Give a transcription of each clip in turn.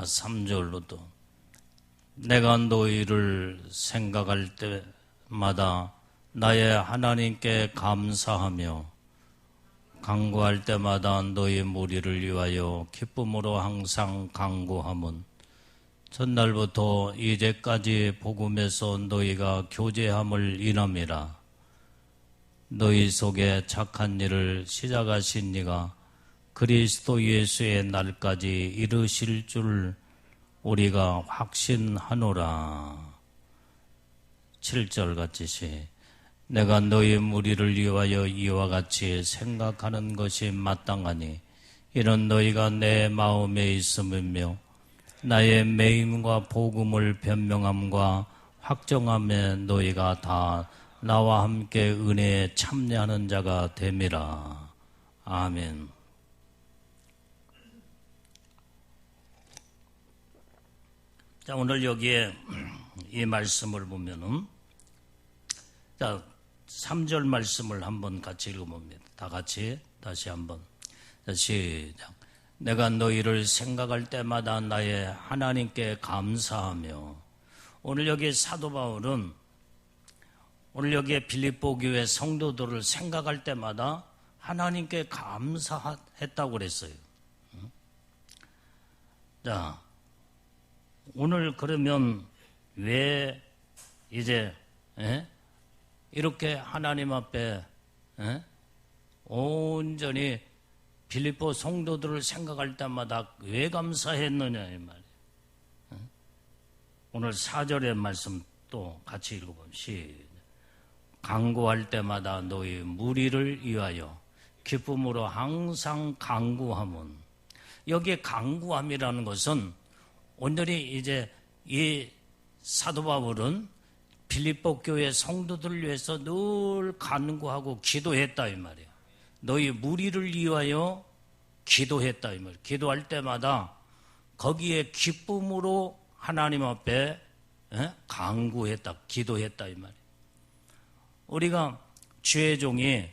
3절로도 내가 너희를 생각할 때마다 나의 하나님께 감사하며 간구할 때마다 너희 무리를 위하여 기쁨으로 항상 간구함은 전날부터 이제까지 복음에서 너희가 교제함을 인함이라. 너희 속에 착한 일을 시작하신 이가 그리스도 예수의 날까지 이르실 줄 우리가 확신하노라. 7절 같이 내가 너희 무리를 위하여 이와 같이 생각하는 것이 마땅하니 이는 너희가 내 마음에 있음이며 나의 매임과 복음을 변명함과 확정함에 너희가 다 나와 함께 은혜에 참여하는 자가 됨이라. 아멘. 자, 오늘 여기에 이 말씀을 보면은, 자, 3절 말씀을 한번 같이 읽어봅니다. 다 같이 다시 한번. 자, 시작. 내가 너희를 생각할 때마다 나의 하나님께 감사하며. 오늘 여기 사도 바울은 오늘 여기에 빌립보 교회 성도들을 생각할 때마다 하나님께 감사했다고 그랬어요. 자, 오늘 그러면 왜 이제 이렇게 하나님 앞에 온전히 빌립보 성도들을 생각할 때마다 왜 감사했느냐 이 말이에요. 오늘 4절의 말씀 또 같이 읽어봅시다. 간구할 때마다 너희 무리를 위하여 기쁨으로 항상 간구함은, 여기에 간구함이라는 것은 오늘이 이제 이 사도 바울은 빌립보 교회 성도들을 위해서 늘 간구하고 기도했다 이 말이에요. 너희 무리를 위하여 기도했다 이 말이에요. 기도할 때마다 거기에 기쁨으로 하나님 앞에 간구했다, 기도했다 이 말이에요. 우리가 주의 종이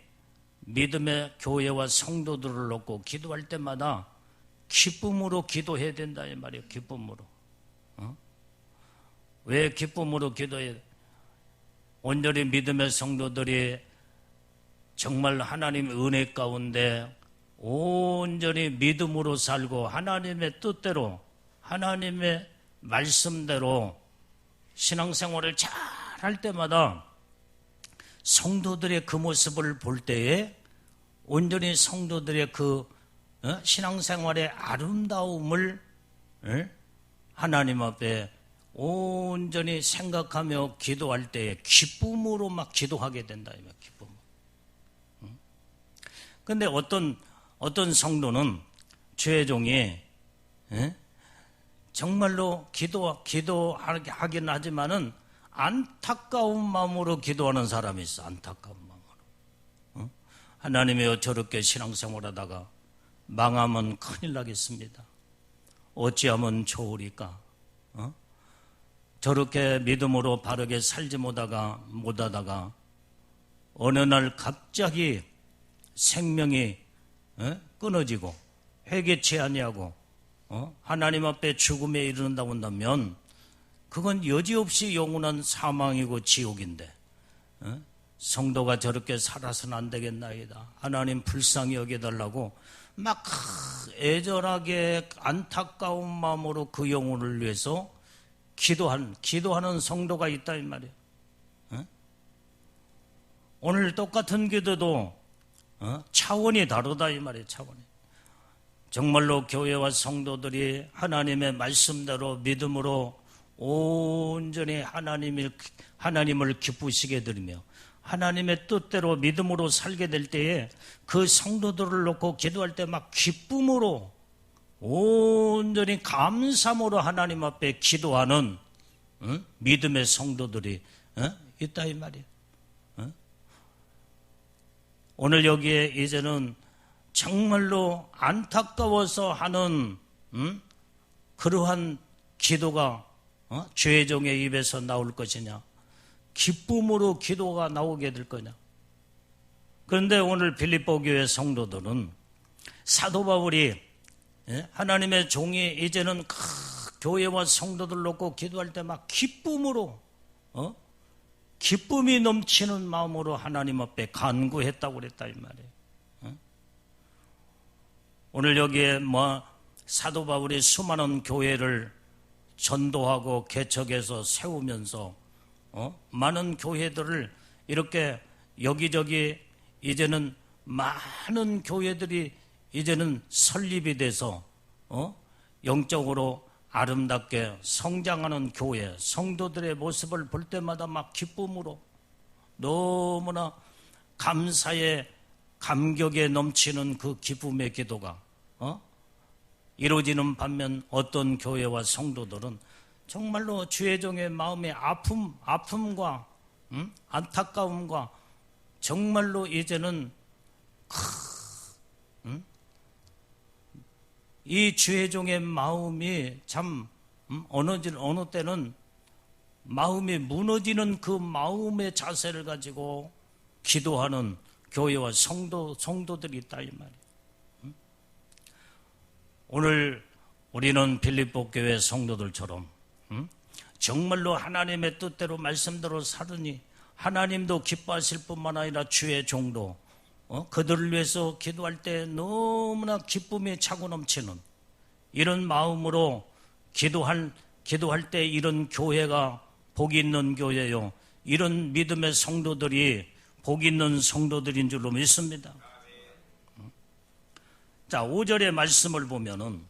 믿음의 교회와 성도들을 놓고 기도할 때마다 기쁨으로 기도해야 된다 이 말이에요. 기쁨으로. 왜 기쁨으로 기도해야 돼? 온전히 믿음의 성도들이 정말 하나님의 은혜 가운데 온전히 믿음으로 살고 하나님의 뜻대로 하나님의 말씀대로 신앙생활을 잘 할 때마다 성도들의 그 모습을 볼 때에 온전히 성도들의 그 신앙생활의 아름다움을 하나님 앞에 온전히 생각하며 기도할 때에 기쁨으로 막 기도하게 된다. 기쁨. 그런데 어떤 성도는 주의 종이 정말로 기도하긴 하지만은 안타까운 마음으로 기도하는 사람이 있어. 안타까운 마음으로. 하나님이여, 저렇게 신앙생활하다가 망하면 큰일 나겠습니다. 어찌하면 좋으리까? 저렇게 믿음으로 바르게 살지 못하다가 어느 날 갑자기 생명이 끊어지고 회개치 아니하고 하나님 앞에 죽음에 이르는다고 한다면 그건 여지없이 영원한 사망이고 지옥인데 성도가 저렇게 살아서는 안 되겠나이다. 하나님 불쌍히 여겨달라고 막 애절하게 안타까운 마음으로 그 영혼을 위해서 기도하는 성도가 있다 이 말이에요. 오늘 똑같은 기도도 차원이 다르다 이 말이에요. 차원이. 정말로 교회와 성도들이 하나님의 말씀대로 믿음으로 온전히 하나님을 기쁘시게 드리며 하나님의 뜻대로 믿음으로 살게 될 때에 그 성도들을 놓고 기도할 때 막 기쁨으로 온전히 감사함으로 하나님 앞에 기도하는 믿음의 성도들이 있다 이 말이에요. 오늘 여기에 이제는 정말로 안타까워서 하는 그러한 기도가 주의 종의 입에서 나올 것이냐, 기쁨으로 기도가 나오게 될 거냐. 그런데 오늘 빌립보 교회 성도들은 사도 바울이 하나님의 종이 이제는 교회와 성도들 놓고 기도할 때 막 기쁨으로 기쁨이 넘치는 마음으로 하나님 앞에 간구했다고 그랬다 이 말이에요. 오늘 여기에 사도 바울이 수많은 교회를 전도하고 개척해서 세우면서 많은 교회들을 이렇게 여기저기 이제는 많은 교회들이 이제는 설립이 돼서 영적으로 아름답게 성장하는 교회, 성도들의 모습을 볼 때마다 막 기쁨으로 너무나 감사의 감격에 넘치는 그 기쁨의 기도가 이루어지는 반면 어떤 교회와 성도들은 정말로 주의 종의 마음의 아픔과 안타까움과 정말로 이제는 이 주의 종의 마음이 참 어느 때는 마음이 무너지는 그 마음의 자세를 가지고 기도하는 교회와 성도들이 있다 이 말이에요. 오늘 우리는 빌립보 교회 성도들처럼 정말로 하나님의 뜻대로 말씀대로 살으니 하나님도 기뻐하실 뿐만 아니라 주의 종도 그들을 위해서 기도할 때 너무나 기쁨이 차고 넘치는 이런 마음으로 기도할 때 이런 교회가 복이 있는 교회요. 이런 믿음의 성도들이 복이 있는 성도들인 줄로 믿습니다. 자, 5절의 말씀을 보면은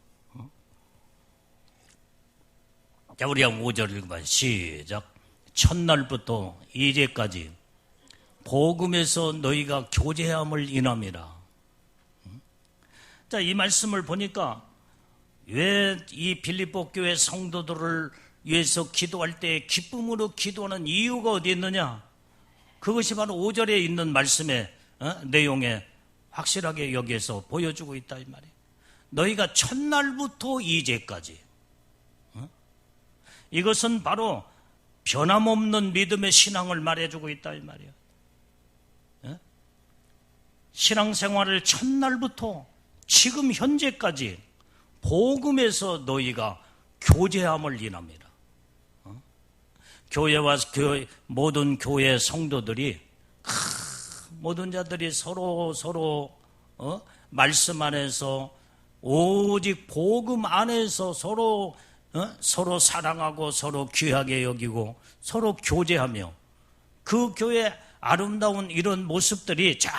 자, 우리 한 5절 읽어봐요. 시작. 첫날부터 이제까지 복음에서 너희가 교제함을 인함이라. 자, 이 말씀을 보니까 왜 이 빌립보 교회 성도들을 위해서 기도할 때 기쁨으로 기도하는 이유가 어디 있느냐? 그것이 바로 5절에 있는 말씀의 내용에 확실하게 여기에서 보여주고 있다 이 말이에요. 너희가 첫날부터 이제까지 이것은 바로 변함없는 믿음의 신앙을 말해주고 있다 이 말이에요. 신앙생활을 첫날부터 지금 현재까지 복음에서 너희가 교제함을 인합니다. 교회와 모든 교회 성도들이 모든 자들이 서로 말씀 안에서 오직 복음 안에서 서로 사랑하고 서로 귀하게 여기고 서로 교제하며 그 교회 아름다운 이런 모습들이 잘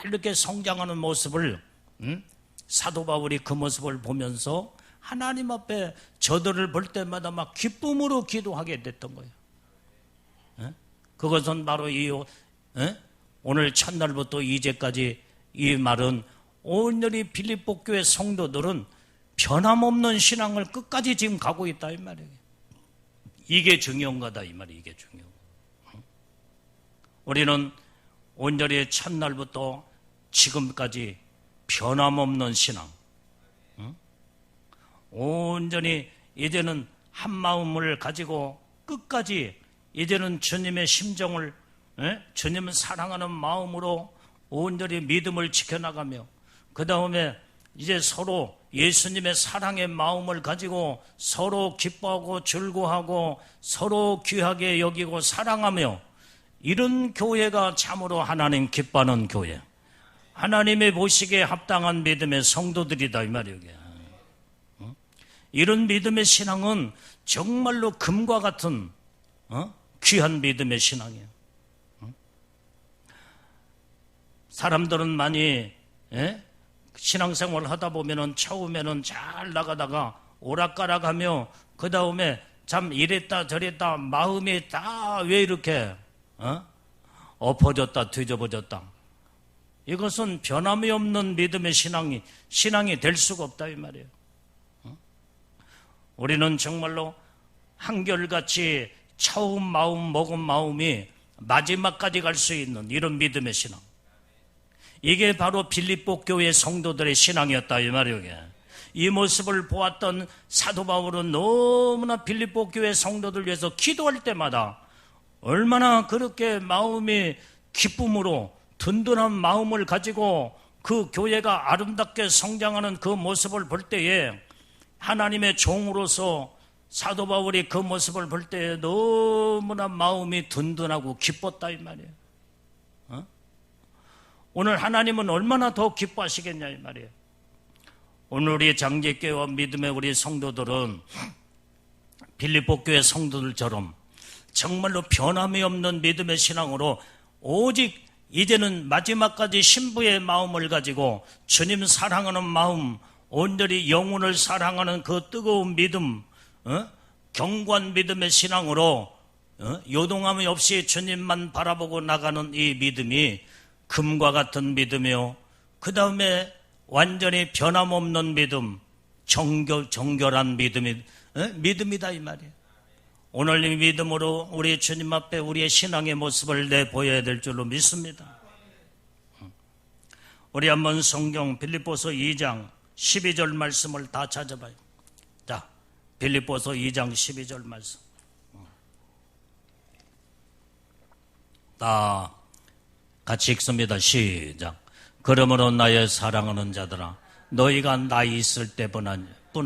이렇게 성장하는 모습을 사도 바울이 그 모습을 보면서 하나님 앞에 저들을 볼 때마다 막 기쁨으로 기도하게 됐던 거예요. 그것은 바로 오늘 첫날부터 이제까지 이 말은 오늘이 빌립보 교회 성도들은 변함없는 신앙을 끝까지 지금 가고 있다 이 말이에요. 이게 중요한 거다 이 말이에요. 이게 중요한 거. 우리는 온전히 첫날부터 지금까지 변함없는 신앙, 온전히 이제는 한 마음을 가지고 끝까지 이제는 주님의 심정을 주님을 사랑하는 마음으로 온전히 믿음을 지켜나가며 그 다음에 이제 서로 예수님의 사랑의 마음을 가지고 서로 기뻐하고 즐거워하고 서로 귀하게 여기고 사랑하며 이런 교회가 참으로 하나님 기뻐하는 교회, 하나님의 보시기에 합당한 믿음의 성도들이다 이 말이에요. 이런 믿음의 신앙은 정말로 금과 같은 귀한 믿음의 신앙이에요. 사람들은 많이 신앙생활을 하다 보면은 처음에는 잘 나가다가 오락가락하며 그 다음에 참 이랬다 저랬다 마음이 다 왜 이렇게 엎어졌다 뒤집어졌다. 이것은 변함이 없는 믿음의 신앙이 될 수가 없다 이 말이에요. 우리는 정말로 한결같이 처음 마음 먹은 마음이 마지막까지 갈 수 있는 이런 믿음의 신앙. 이게 바로 빌립보 교회 성도들의 신앙이었다 이 말이에요. 이 모습을 보았던 사도 바울은 너무나 빌립보 교회 성도들 위해서 기도할 때마다 얼마나 그렇게 마음이 기쁨으로 든든한 마음을 가지고 그 교회가 아름답게 성장하는 그 모습을 볼 때에 하나님의 종으로서 사도 바울이 그 모습을 볼 때 너무나 마음이 든든하고 기뻤다 이 말이에요. 오늘 하나님은 얼마나 더 기뻐하시겠냐 이 말이에요. 오늘 우리 장제교회와 믿음의 우리 성도들은 빌립보 교회 성도들처럼 정말로 변함이 없는 믿음의 신앙으로 오직 이제는 마지막까지 신부의 마음을 가지고 주님 사랑하는 마음, 온전히 영혼을 사랑하는 그 뜨거운 믿음, 경고한 믿음의 신앙으로 요동함이 없이 주님만 바라보고 나가는 이 믿음이 금과 같은 믿음이요, 그 다음에 완전히 변함없는 믿음, 정결한 믿음이다 이 말이에요. 오늘 이 믿음으로 우리 주님 앞에 우리의 신앙의 모습을 내보여야 될 줄로 믿습니다. 우리 한번 성경 빌립보서 2장 12절 말씀을 다 찾아봐요. 자, 빌립보서 2장 12절 말씀. 다 같이 읽습니다. 시작. 그러므로 나의 사랑하는 자들아, 너희가 나 있을 때뿐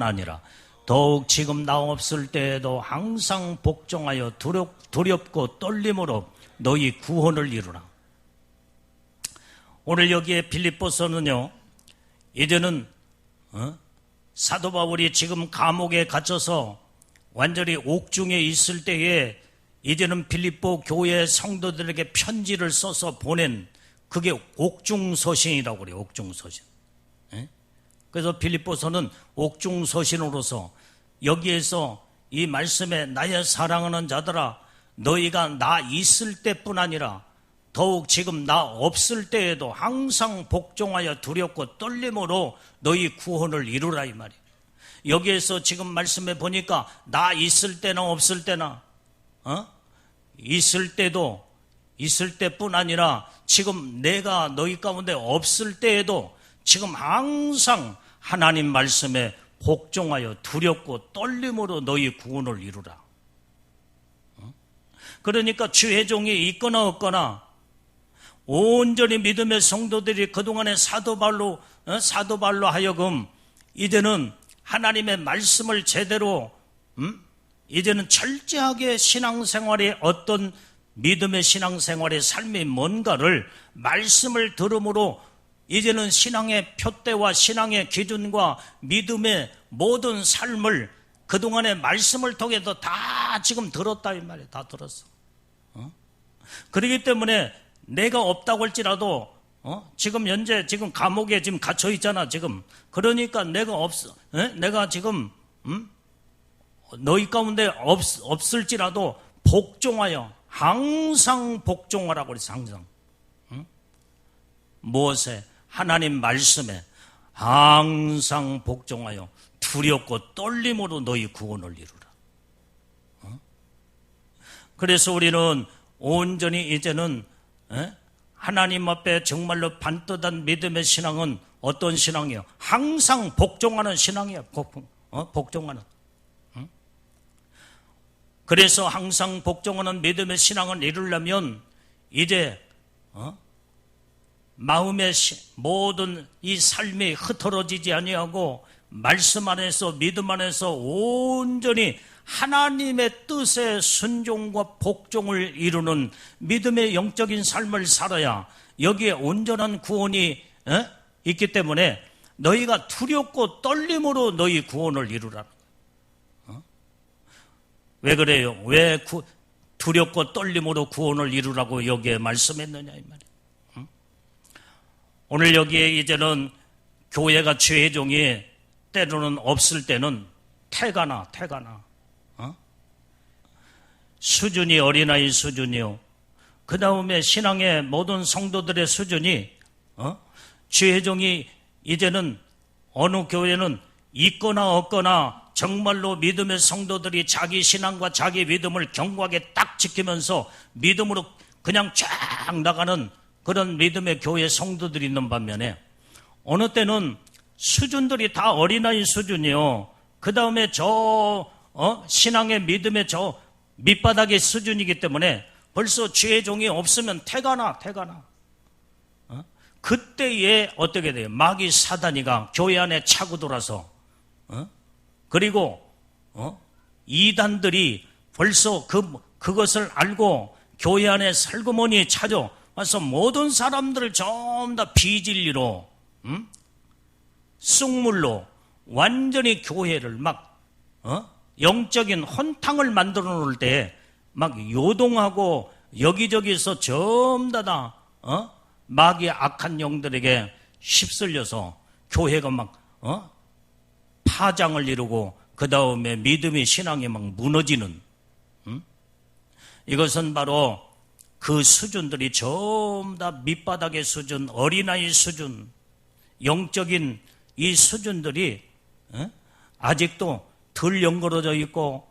아니라 더욱 지금 나 없을 때에도 항상 복종하여 두렵고 떨림으로 너희 구원을 이루라. 오늘 여기에 빌립보서는요, 이제는 사도 바울이 지금 감옥에 갇혀서 완전히 옥중에 있을 때에 이제는 빌립보 교회 성도들에게 편지를 써서 보낸, 그게 옥중서신이라고 그래요. 옥중서신. 그래서 빌립보서는 옥중서신으로서 여기에서 이 말씀에 나의 사랑하는 자들아, 너희가 나 있을 때뿐 아니라 더욱 지금 나 없을 때에도 항상 복종하여 두렵고 떨림으로 너희 구원을 이루라 이 말이에요. 여기에서 지금 말씀에 보니까 나 있을 때나 없을 때나 있을 때뿐 아니라 지금 내가 너희 가운데 없을 때에도 지금 항상 하나님 말씀에 복종하여 두렵고 떨림으로 너희 구원을 이루라. 그러니까 주의 종이 있거나 없거나 온전히 믿음의 성도들이 그동안에 사도 바울로 하여금 이제는 하나님의 말씀을 제대로 이제는 철저하게 신앙생활의 어떤 믿음의 신앙생활의 삶이 뭔가를 말씀을 들음으로 이제는 신앙의 표대와 신앙의 기준과 믿음의 모든 삶을 그동안의 말씀을 통해서 다 지금 들었다 이 말이에요. 다 들었어. 그렇기 때문에 내가 없다고 할지라도 지금 현재 지금 감옥에 지금 갇혀 있잖아 지금. 그러니까 내가 내가 지금 너희 가운데 없을지라도 복종하여 항상 복종하라고 그랬어. 항상. 무엇에? 하나님 말씀에 항상 복종하여 두렵고 떨림으로 너희 구원을 이루라. 그래서 우리는 온전히 이제는 하나님 앞에 정말로 반듯한 믿음의 신앙은 어떤 신앙이에요? 항상 복종하는 신앙이에요. 복종하는. 그래서 항상 복종하는 믿음의 신앙을 이루려면 이제 마음의 모든 이 삶이 흐트러지지 아니하고 말씀 안에서 믿음 안에서 온전히 하나님의 뜻에 순종과 복종을 이루는 믿음의 영적인 삶을 살아야 여기에 온전한 구원이 있기 때문에 너희가 두렵고 떨림으로 너희 구원을 이루라. 왜 그래요? 왜 두렵고 떨림으로 구원을 이루라고 여기에 말씀했느냐 이 말이에요. 오늘 여기에 이제는 교회가 주의 종이 때로는 없을 때는 태가나 수준이 어린아이 수준이요, 그 다음에 신앙의 모든 성도들의 수준이 주의 종이 이제는 어느 교회는 있거나 없거나 정말로 믿음의 성도들이 자기 신앙과 자기 믿음을 견고하게 딱 지키면서 믿음으로 그냥 쫙 나가는 그런 믿음의 교회 성도들이 있는 반면에 어느 때는 수준들이 다 어린아이 수준이요, 그 다음에 신앙의 믿음의 저 밑바닥의 수준이기 때문에 벌써 주의 종이 없으면 태가나 그때에 어떻게 돼요? 마귀 사단이가 교회 안에 차고 돌아서 그리고 이단들이 벌써 그것을 알고 교회 안에 살그머니 찾아와서 모든 사람들을 전부 다 비진리로, 쑥물로 완전히 교회를 막, 영적인 혼탕을 만들어 놓을 때 막 요동하고 여기저기서 전부 다, 마귀의 악한 영들에게 휩쓸려서 교회가 막, 파장을 이루고 그 다음에 믿음의 신앙이 막 무너지는, 이것은 바로 그 수준들이 전부 다 밑바닥의 수준, 어린아이 수준, 영적인 이 수준들이 아직도 덜 연결어져 있고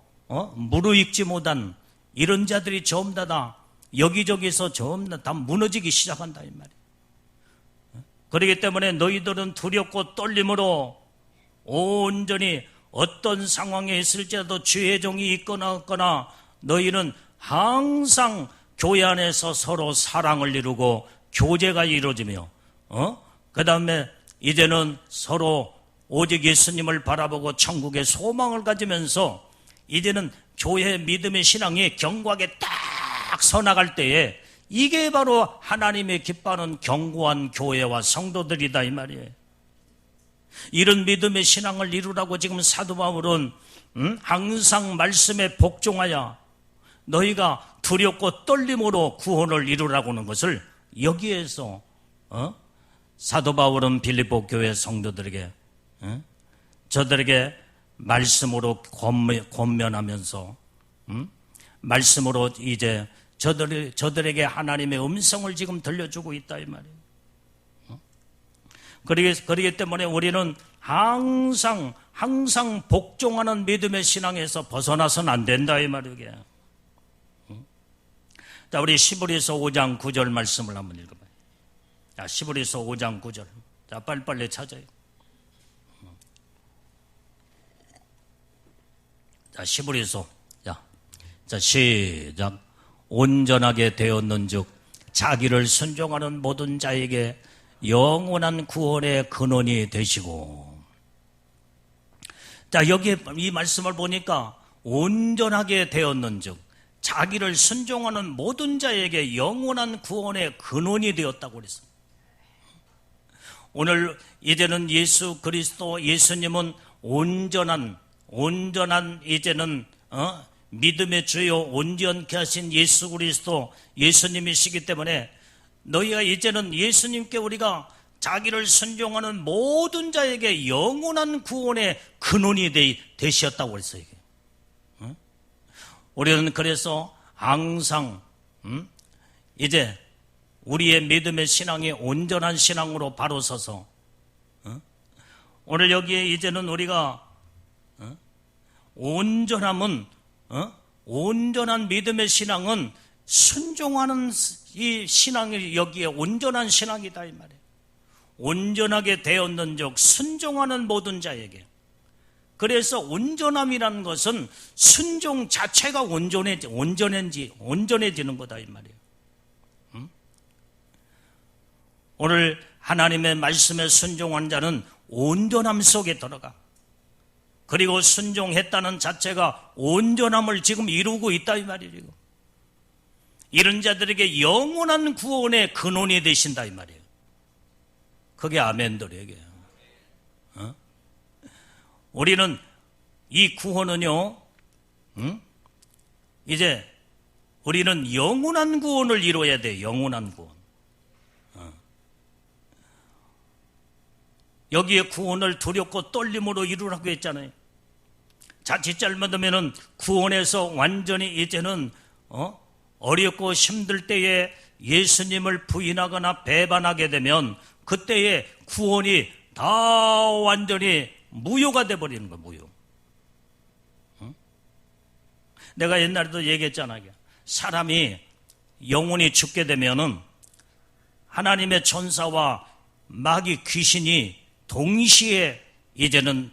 무르익지 못한 이런 자들이 전부 다 여기저기서 전부 다 무너지기 시작한다 이 말이에요. 그렇기 때문에 너희들은 두렵고 떨림으로 온전히 어떤 상황에 있을지라도 주의 종이 있거나 없거나 너희는 항상 교회 안에서 서로 사랑을 이루고 교제가 이루어지며 그 다음에 이제는 서로 오직 예수님을 바라보고 천국의 소망을 가지면서 이제는 교회 믿음의 신앙이 견고하게 딱 서나갈 때에 이게 바로 하나님의 기뻐하는 견고한 교회와 성도들이다 이 말이에요. 이런 믿음의 신앙을 이루라고 지금 사도 바울은 항상 말씀에 복종하여 너희가 두렵고 떨림으로 구원을 이루라고 하는 것을 여기에서 사도 바울은 빌립보 교회 성도들에게 저들에게 말씀으로 권면하면서 말씀으로 이제 저들에게 하나님의 음성을 지금 들려주고 있다 이 말이에요. 그러기 때문에 우리는 항상 복종하는 믿음의 신앙에서 벗어나서는 안 된다 이 말이에요. 자, 우리 시브리서 5장 9절 말씀을 한번 읽어봐요. 자, 시브리서 5장 9절. 자, 빨리빨리 찾아요. 자, 시브리서. 자, 시작. 온전하게 되었는즉 자기를 순종하는 모든 자에게 영원한 구원의 근원이 되시고. 자, 여기에 이 말씀을 보니까 온전하게 되었는즉 자기를 순종하는 모든 자에게 영원한 구원의 근원이 되었다고 그랬어요. 오늘 이제는 예수 그리스도 예수님은 온전한 이제는 믿음의 주요 온전케 하신 예수 그리스도 예수님이시기 때문에 너희가 이제는 예수님께 우리가 자기를 순종하는 모든 자에게 영원한 구원의 근원이 되셨다고 그랬어요. 우리는 그래서 항상 이제 우리의 믿음의 신앙이 온전한 신앙으로 바로 서서 오늘 여기에 이제는 우리가 온전함은 온전한 믿음의 신앙은 순종하는 이 신앙이 여기에 온전한 신앙이다 이 말이에요. 온전하게 되었는즉 순종하는 모든 자에게. 그래서 온전함이라는 것은 순종 자체가 온전해지는 거다 이 말이에요. 오늘 하나님의 말씀에 순종한 자는 온전함 속에 들어가. 그리고 순종했다는 자체가 온전함을 지금 이루고 있다 이 말이에요. 이런 자들에게 영원한 구원의 근원이 되신다 이 말이에요. 그게 아멘들에게. 우리는 이 구원은요, 이제 우리는 영원한 구원을 이루어야 돼요. 영원한 구원. 여기에 구원을 두렵고 떨림으로 이루라고 했잖아요. 자칫 잘못하면은 구원에서 완전히 이제는 어렵고 힘들 때에 예수님을 부인하거나 배반하게 되면 그때의 구원이 다 완전히 무효가 돼버리는 거예요. 무효. 내가 옛날에도 얘기했잖아요. 사람이 영혼이 죽게 되면은 하나님의 천사와 마귀 귀신이 동시에 이제는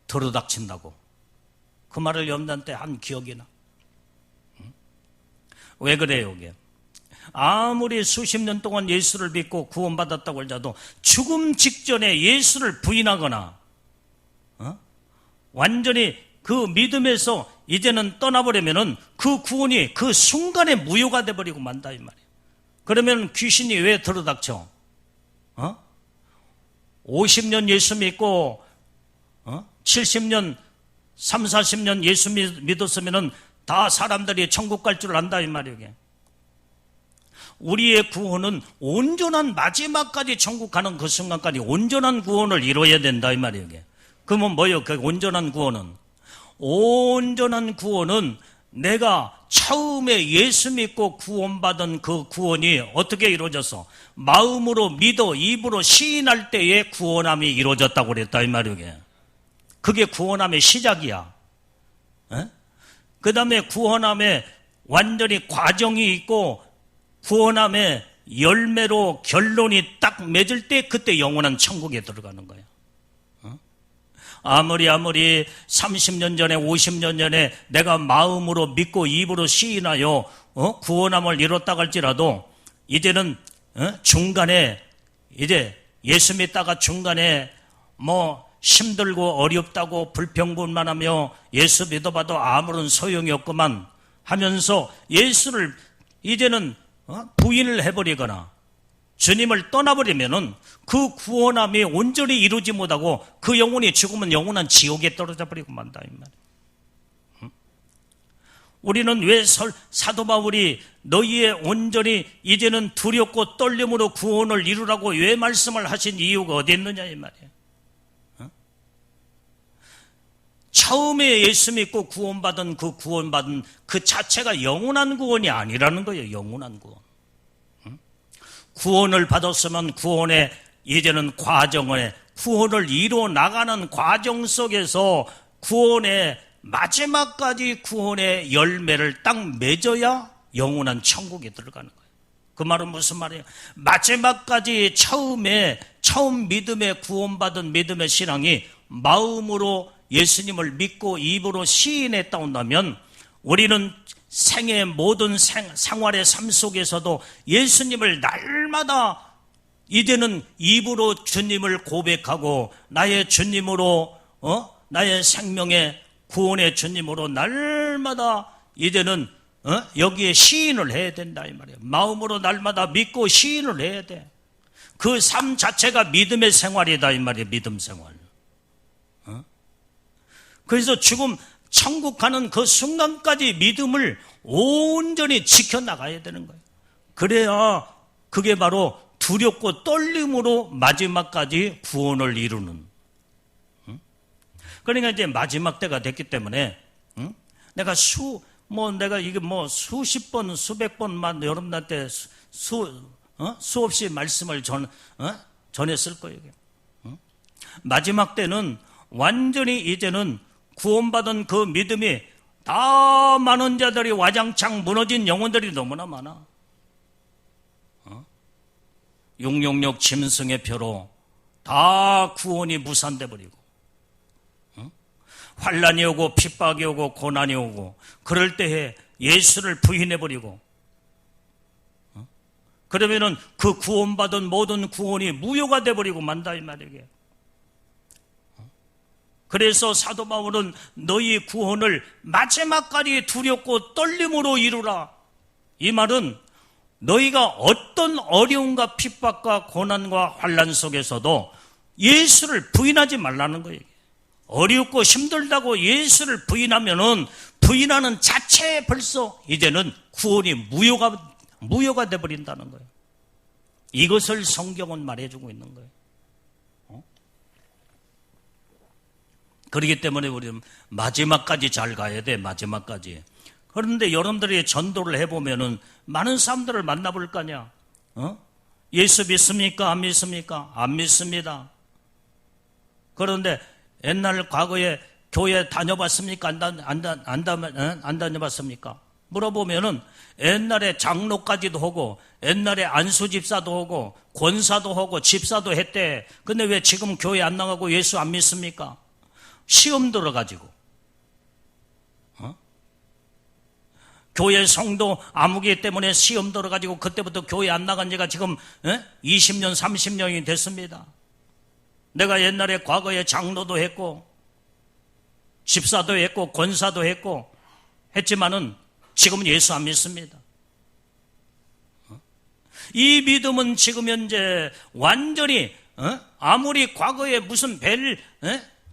들어닥친다고. 그 말을 염단 때 한 기억이 나. 왜 그래요 이게? 아무리 수십 년 동안 예수를 믿고 구원받았다고 할지라도 죽음 직전에 예수를 부인하거나 완전히 그 믿음에서 이제는 떠나버리면은 그 구원이 그 순간에 무효가 돼버리고 만다 이 말이에요. 그러면 귀신이 왜 들어닥쳐? 50년 예수 믿고 70년 3, 40년 예수 믿었으면은 다 사람들이 천국 갈 줄 안다 이 말이에요. 우리의 구원은 온전한 마지막까지 천국 가는 그 순간까지 온전한 구원을 이루어야 된다 이 말이에요. 그러면 뭐예요? 그 온전한 구원은? 온전한 구원은 내가 처음에 예수 믿고 구원받은 그 구원이 어떻게 이루어졌어? 마음으로 믿어 입으로 시인할 때에 구원함이 이루어졌다고 그랬다 이 말이에요. 그게 구원함의 시작이야. 그 다음에 구원함에 완전히 과정이 있고 구원함의 열매로 결론이 딱 맺을 때 그때 영원한 천국에 들어가는 거야. 아무리 30년 전에 50년 전에 내가 마음으로 믿고 입으로 시인하여 구원함을 이뤘다 할지라도 이제는 중간에 이제 예수 믿다가 중간에 뭐 힘들고 어렵다고 불평불만하며 예수 믿어봐도 아무런 소용이 없구만 하면서 예수를 이제는 부인을 해버리거나 주님을 떠나버리면은 그 구원함이 온전히 이루지 못하고 그 영혼이 죽으면 영원한 지옥에 떨어져 버리고 만다 이 말이에요. 우리는 왜 사도 바울이 너희의 온전히 이제는 두렵고 떨림으로 구원을 이루라고 왜 말씀을 하신 이유가 어디 있느냐 이 말이에요. 처음에 예수 믿고 구원받은 그 자체가 영원한 구원이 아니라는 거예요. 영원한 구원. 구원을 받았으면 구원의 이제는 과정에 구원을 이루어 나가는 과정 속에서 구원의 마지막까지 구원의 열매를 딱 맺어야 영원한 천국에 들어가는 거예요. 그 말은 무슨 말이에요? 마지막까지 처음 믿음에 구원받은 믿음의 신앙이 마음으로 예수님을 믿고 입으로 시인했다 온다면 우리는 생의 모든 생활의 삶 속에서도 예수님을 날마다 이제는 입으로 주님을 고백하고 나의 주님으로 나의 생명의 구원의 주님으로 날마다 이제는 여기에 시인을 해야 된다 이 말이에요. 마음으로 날마다 믿고 시인을 해야 돼. 그 삶 자체가 믿음의 생활이다 이 말이에요. 믿음 생활. 그래서 지금 천국 가는 그 순간까지 믿음을 온전히 지켜나가야 되는 거예요. 그래야 그게 바로 두렵고 떨림으로 마지막까지 구원을 이루는. 그러니까 이제 마지막 때가 됐기 때문에 내가 수십 번, 수백 번만 여러분한테 수없이 말씀을 전했을 거예요. 마지막 때는 완전히 이제는 구원받은 그 믿음이 다 많은 자들이 와장창 무너진 영혼들이 너무나 많아. 666 짐승의 표로 다 구원이 무산돼 버리고 환난이 오고 핍박이 오고 고난이 오고 그럴 때에 예수를 부인해 버리고 그러면은 그 구원받은 모든 구원이 무효가 돼 버리고 만다 이 말이에요. 그래서 사도 바울은 너희 구원을 마지막까지 두렵고 떨림으로 이루라. 이 말은 너희가 어떤 어려움과 핍박과 고난과 환난 속에서도 예수를 부인하지 말라는 거예요. 어렵고 힘들다고 예수를 부인하면은 부인하는 자체에 벌써 이제는 구원이 무효가 돼버린다는 거예요. 이것을 성경은 말해주고 있는 거예요. 그렇기 때문에 우리는 마지막까지 잘 가야 돼. 마지막까지. 그런데 여러분들이 전도를 해보면은 많은 사람들을 만나볼 거 아니야. 예수 믿습니까? 안 믿습니까? 안 믿습니다. 그런데 옛날 과거에 교회 다녀봤습니까? 안 다녀봤습니까? 물어보면은 옛날에 장로까지도 하고 옛날에 안수집사도 하고 권사도 하고 집사도 했대. 근데 왜 지금 교회 안 나가고 예수 안 믿습니까? 시험 들어가지고 교회 성도 아무개 때문에 시험 들어가지고 그때부터 교회 안 나간 지가 지금 20년 30년이 됐습니다. 내가 옛날에 과거에 장로도 했고 집사도 했고 권사도 했고 했지만은 지금은 예수 안 믿습니다. 이 믿음은 지금 현재 완전히 아무리 과거에 무슨 별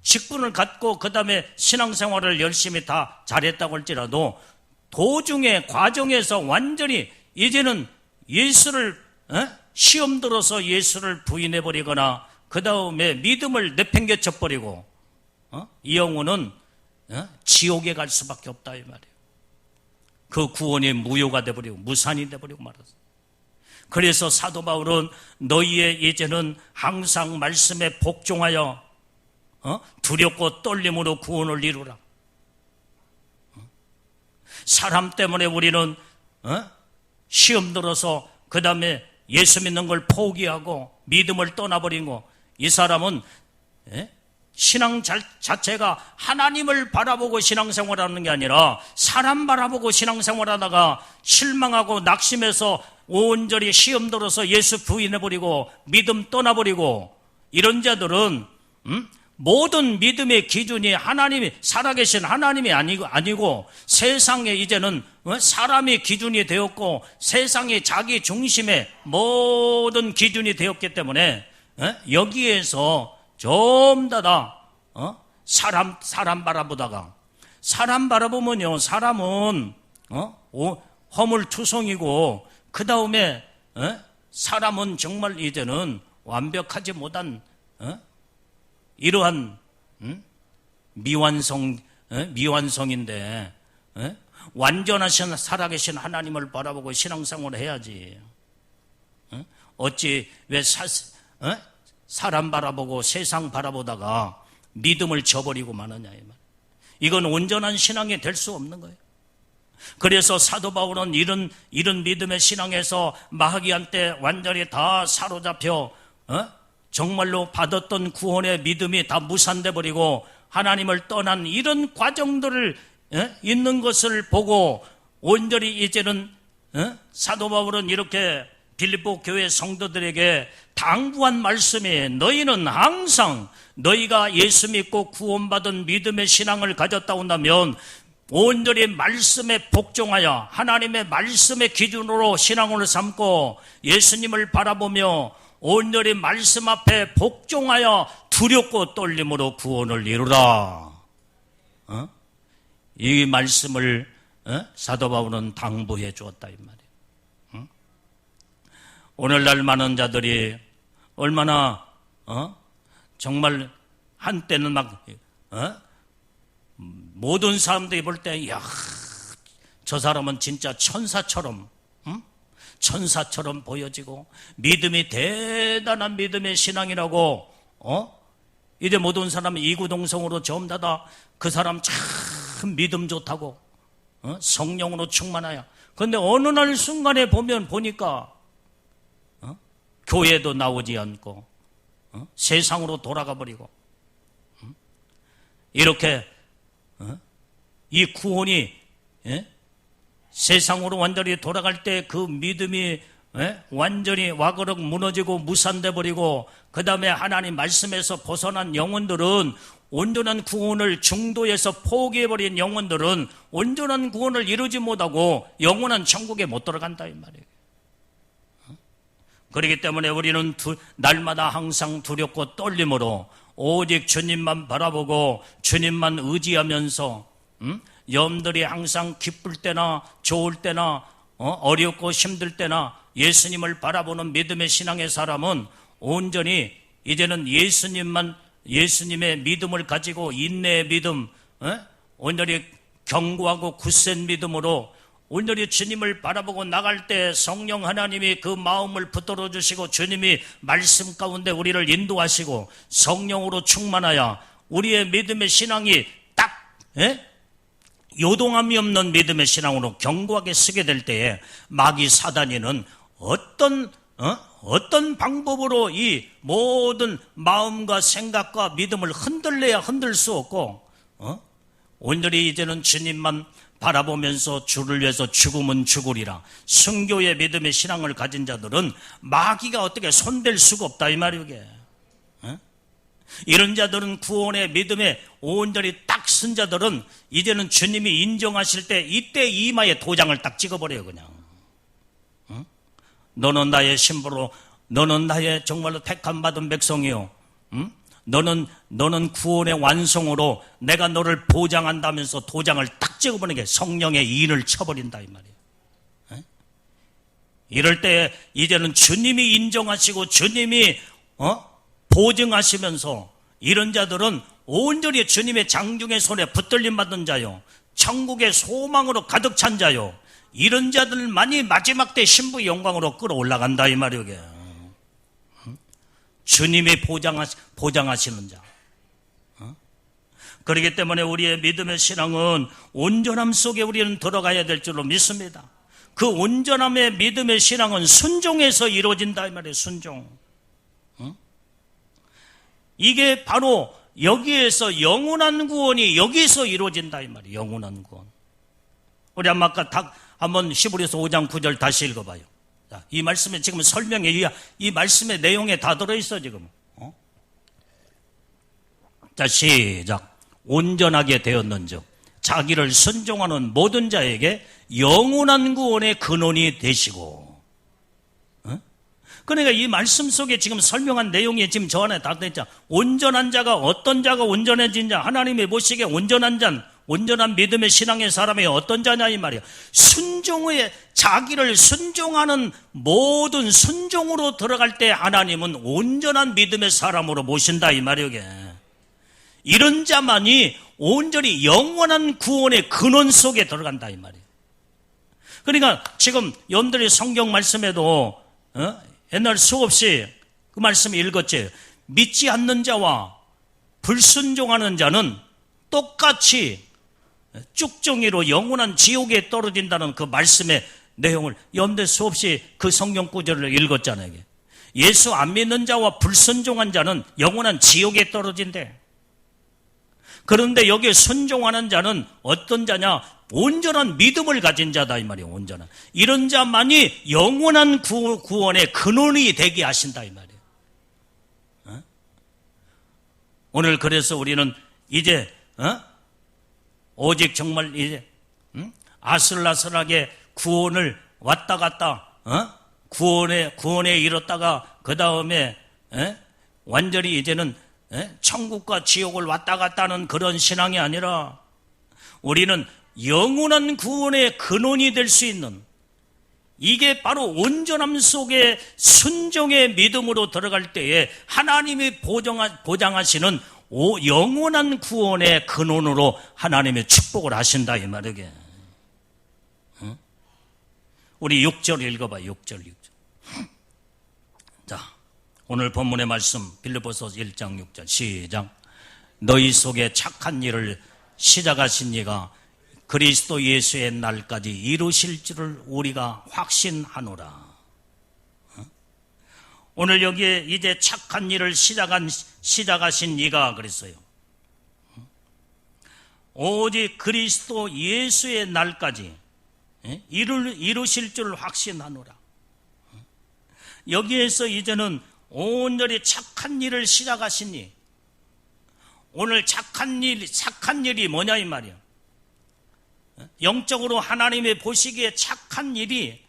직분을 갖고 그 다음에 신앙생활을 열심히 다 잘했다고 할지라도 도중에 과정에서 완전히 이제는 예수를 시험 들어서 예수를 부인해버리거나 그 다음에 믿음을 내팽개쳐버리고 이 영혼은 지옥에 갈 수밖에 없다 이 말이에요. 그 구원이 무효가 돼버리고 무산이 돼버리고 말았어요. 그래서 사도 바울은 너희의 이제는 항상 말씀에 복종하여 두렵고 떨림으로 구원을 이루라. 사람 때문에 우리는 시험 들어서 그 다음에 예수 믿는 걸 포기하고 믿음을 떠나버리고 이 사람은 신앙 자체가 하나님을 바라보고 신앙생활하는 게 아니라 사람 바라보고 신앙생활하다가 실망하고 낙심해서 온전히 시험 들어서 예수 부인해버리고 믿음 떠나버리고 이런 자들은 모든 믿음의 기준이 하나님이 살아계신 하나님이 아니고 세상에 이제는 사람이 기준이 되었고 세상이 자기 중심의 모든 기준이 되었기 때문에 여기에서 전부 다 사람 바라보다가 사람 바라보면요 사람은 허물투성이고 그 다음에 사람은 정말 이제는 완벽하지 못한 이러한 미완성인데 완전하신 살아계신 하나님을 바라보고 신앙생활을 해야지. 어찌 왜 사람 바라보고 세상 바라보다가 믿음을 저버리고 마느냐 이 말. 이건 온전한 신앙이 될 수 없는 거예요. 그래서 사도 바울은 이런 믿음의 신앙에서 마귀한테 완전히 다 사로잡혀 정말로 받았던 구원의 믿음이 다 무산돼 버리고 하나님을 떠난 이런 과정들을 있는 것을 보고 온전히 이제는 사도 바울은 이렇게 빌립보 교회 성도들에게 당부한 말씀이 너희는 항상 너희가 예수 믿고 구원받은 믿음의 신앙을 가졌다 온다면 온전히 말씀에 복종하여 하나님의 말씀의 기준으로 신앙을 삼고 예수님을 바라보며 온전히 말씀 앞에 복종하여 두렵고 떨림으로 구원을 이루라. 이 말씀을 사도 바울은 당부해 주었다 이 말이에요. 오늘날 많은 자들이 얼마나 정말 한때는 막 모든 사람들이 볼 때 야, 저 사람은 진짜 천사처럼 보여지고 믿음이 대단한 믿음의 신앙이라고 이제 모든 사람은 이구동성으로 전부 다 그 사람 참 믿음 좋다고 성령으로 충만하여 그런데 어느 날 순간에 보니까 교회도 나오지 않고 세상으로 돌아가 버리고 이렇게 이 구원이 세상으로 완전히 돌아갈 때 그 믿음이 완전히 와그럭 무너지고 무산돼 버리고 그 다음에 하나님 말씀에서 벗어난 영혼들은 온전한 구원을 중도에서 포기해버린 영혼들은 온전한 구원을 이루지 못하고 영원한 천국에 못 들어간다 이 말이에요. 그렇기 때문에 우리는 날마다 항상 두렵고 떨림으로 오직 주님만 바라보고 주님만 의지하면서 여러분들이 항상 기쁠 때나 좋을 때나 어렵고 힘들 때나 예수님을 바라보는 믿음의 신앙의 사람은 온전히 이제는 예수님의 믿음을 가지고 인내의 믿음, 온전히 견고하고 굳센 믿음으로 온전히 주님을 바라보고 나갈 때 성령 하나님이 그 마음을 붙들어 주시고 주님이 말씀 가운데 우리를 인도하시고 성령으로 충만하여 우리의 믿음의 신앙이 딱 요동함이 없는 믿음의 신앙으로 견고하게 서게 될 때에 마귀 사단이는 어떤 방법으로 이 모든 마음과 생각과 믿음을 흔들려야 흔들 수 없고 온전히 이제는 주님만 바라보면서 주를 위해서 죽으면 죽으리라. 순교의 믿음의 신앙을 가진 자들은 마귀가 어떻게 손댈 수가 없다 이 말이게. 이런 자들은 구원의 믿음에 온전히 딱 쓴 자들은 이제는 주님이 인정하실 때 이때 이마에 도장을 딱 찍어버려요. 그냥 너는 나의 신부로, 너는 나의 정말로 택함 받은 백성이요, 너는 구원의 완성으로 내가 너를 보장한다면서 도장을 딱 찍어버리는 게 성령의 인을 쳐버린다 이 말이에요. 이럴 때 이제는 주님이 인정하시고 주님이 보증하시면서 이런 자들은 온전히 주님의 장중의 손에 붙들림 받은 자요, 천국의 소망으로 가득 찬 자요, 이런 자들만이 마지막 때 신부 영광으로 끌어올라간다 이 말이에요. 주님이 보장하시는 자. 그렇기 때문에 우리의 믿음의 신앙은 온전함 속에 우리는 들어가야 될 줄로 믿습니다. 그 온전함의 믿음의 신앙은 순종에서 이루어진다 이 말이에요. 순종. 이게 바로 여기에서 영원한 구원이 여기서 이루어진다 이 말이에요. 영원한 구원. 우리 한번 히브리서 5장 9절 다시 읽어봐요. 자, 이 말씀에 지금 설명에 이 말씀의 내용에 다 들어있어 지금. 자, 시작. 온전하게 되었는즉 자기를 순종하는 모든 자에게 영원한 구원의 근원이 되시고. 그러니까 이 말씀 속에 지금 설명한 내용이 지금 저 안에 다 됐죠. 온전한 자가, 어떤 자가 온전해진 자, 하나님이 보시기에 온전한 자, 온전한 믿음의 신앙의 사람이 어떤 자냐 이 말이에요. 순종에 자기를 순종하는 모든 순종으로 들어갈 때 하나님은 온전한 믿음의 사람으로 모신다 이 말이에요. 이런 자만이 온전히 영원한 구원의 근원 속에 들어간다 이 말이에요. 그러니까 지금 여러분들이 성경 말씀에도 옛날 수없이 그 말씀 읽었지. 믿지 않는 자와 불순종하는 자는 똑같이 쭉정이로 영원한 지옥에 떨어진다는 그 말씀의 내용을 여러분들 수없이 그 성경 구절을 읽었잖아요. 예수 안 믿는 자와 불순종한 자는 영원한 지옥에 떨어진대. 그런데 여기에 순종하는 자는 어떤 자냐? 온전한 믿음을 가진 자다 이 말이에요. 온전한. 이런 자만이 영원한 구원의 근원이 되게 하신다 이 말이에요. 오늘 그래서 우리는 이제 오직 정말 이제 아슬아슬하게 구원을 왔다 갔다 구원에 이뤘다가 그 다음에 완전히 이제는 천국과 지옥을 왔다 갔다 하는 그런 신앙이 아니라 우리는 영원한 구원의 근원이 될 수 있는, 이게 바로 온전함 속에 순종의 믿음으로 들어갈 때에 하나님이 보장하시는 영원한 구원의 근원으로 하나님의 축복을 하신다 이 말이게. 우리 6절 읽어봐요. 6절. 자, 오늘 본문의 말씀 빌립보서 1장 6절 시작. 너희 속에 착한 일을 시작하신 이가 그리스도 예수의 날까지 이루실 줄을 우리가 확신하노라. 오늘 여기에 이제 착한 일을 시작하신 이가 그랬어요. 오직 그리스도 예수의 날까지 이루실 줄을 확신하노라. 여기에서 이제는 온전히 착한 일을 시작하시니, 오늘 착한 일이 뭐냐 이 말이야. 영적으로 하나님이 보시기에 착한 일이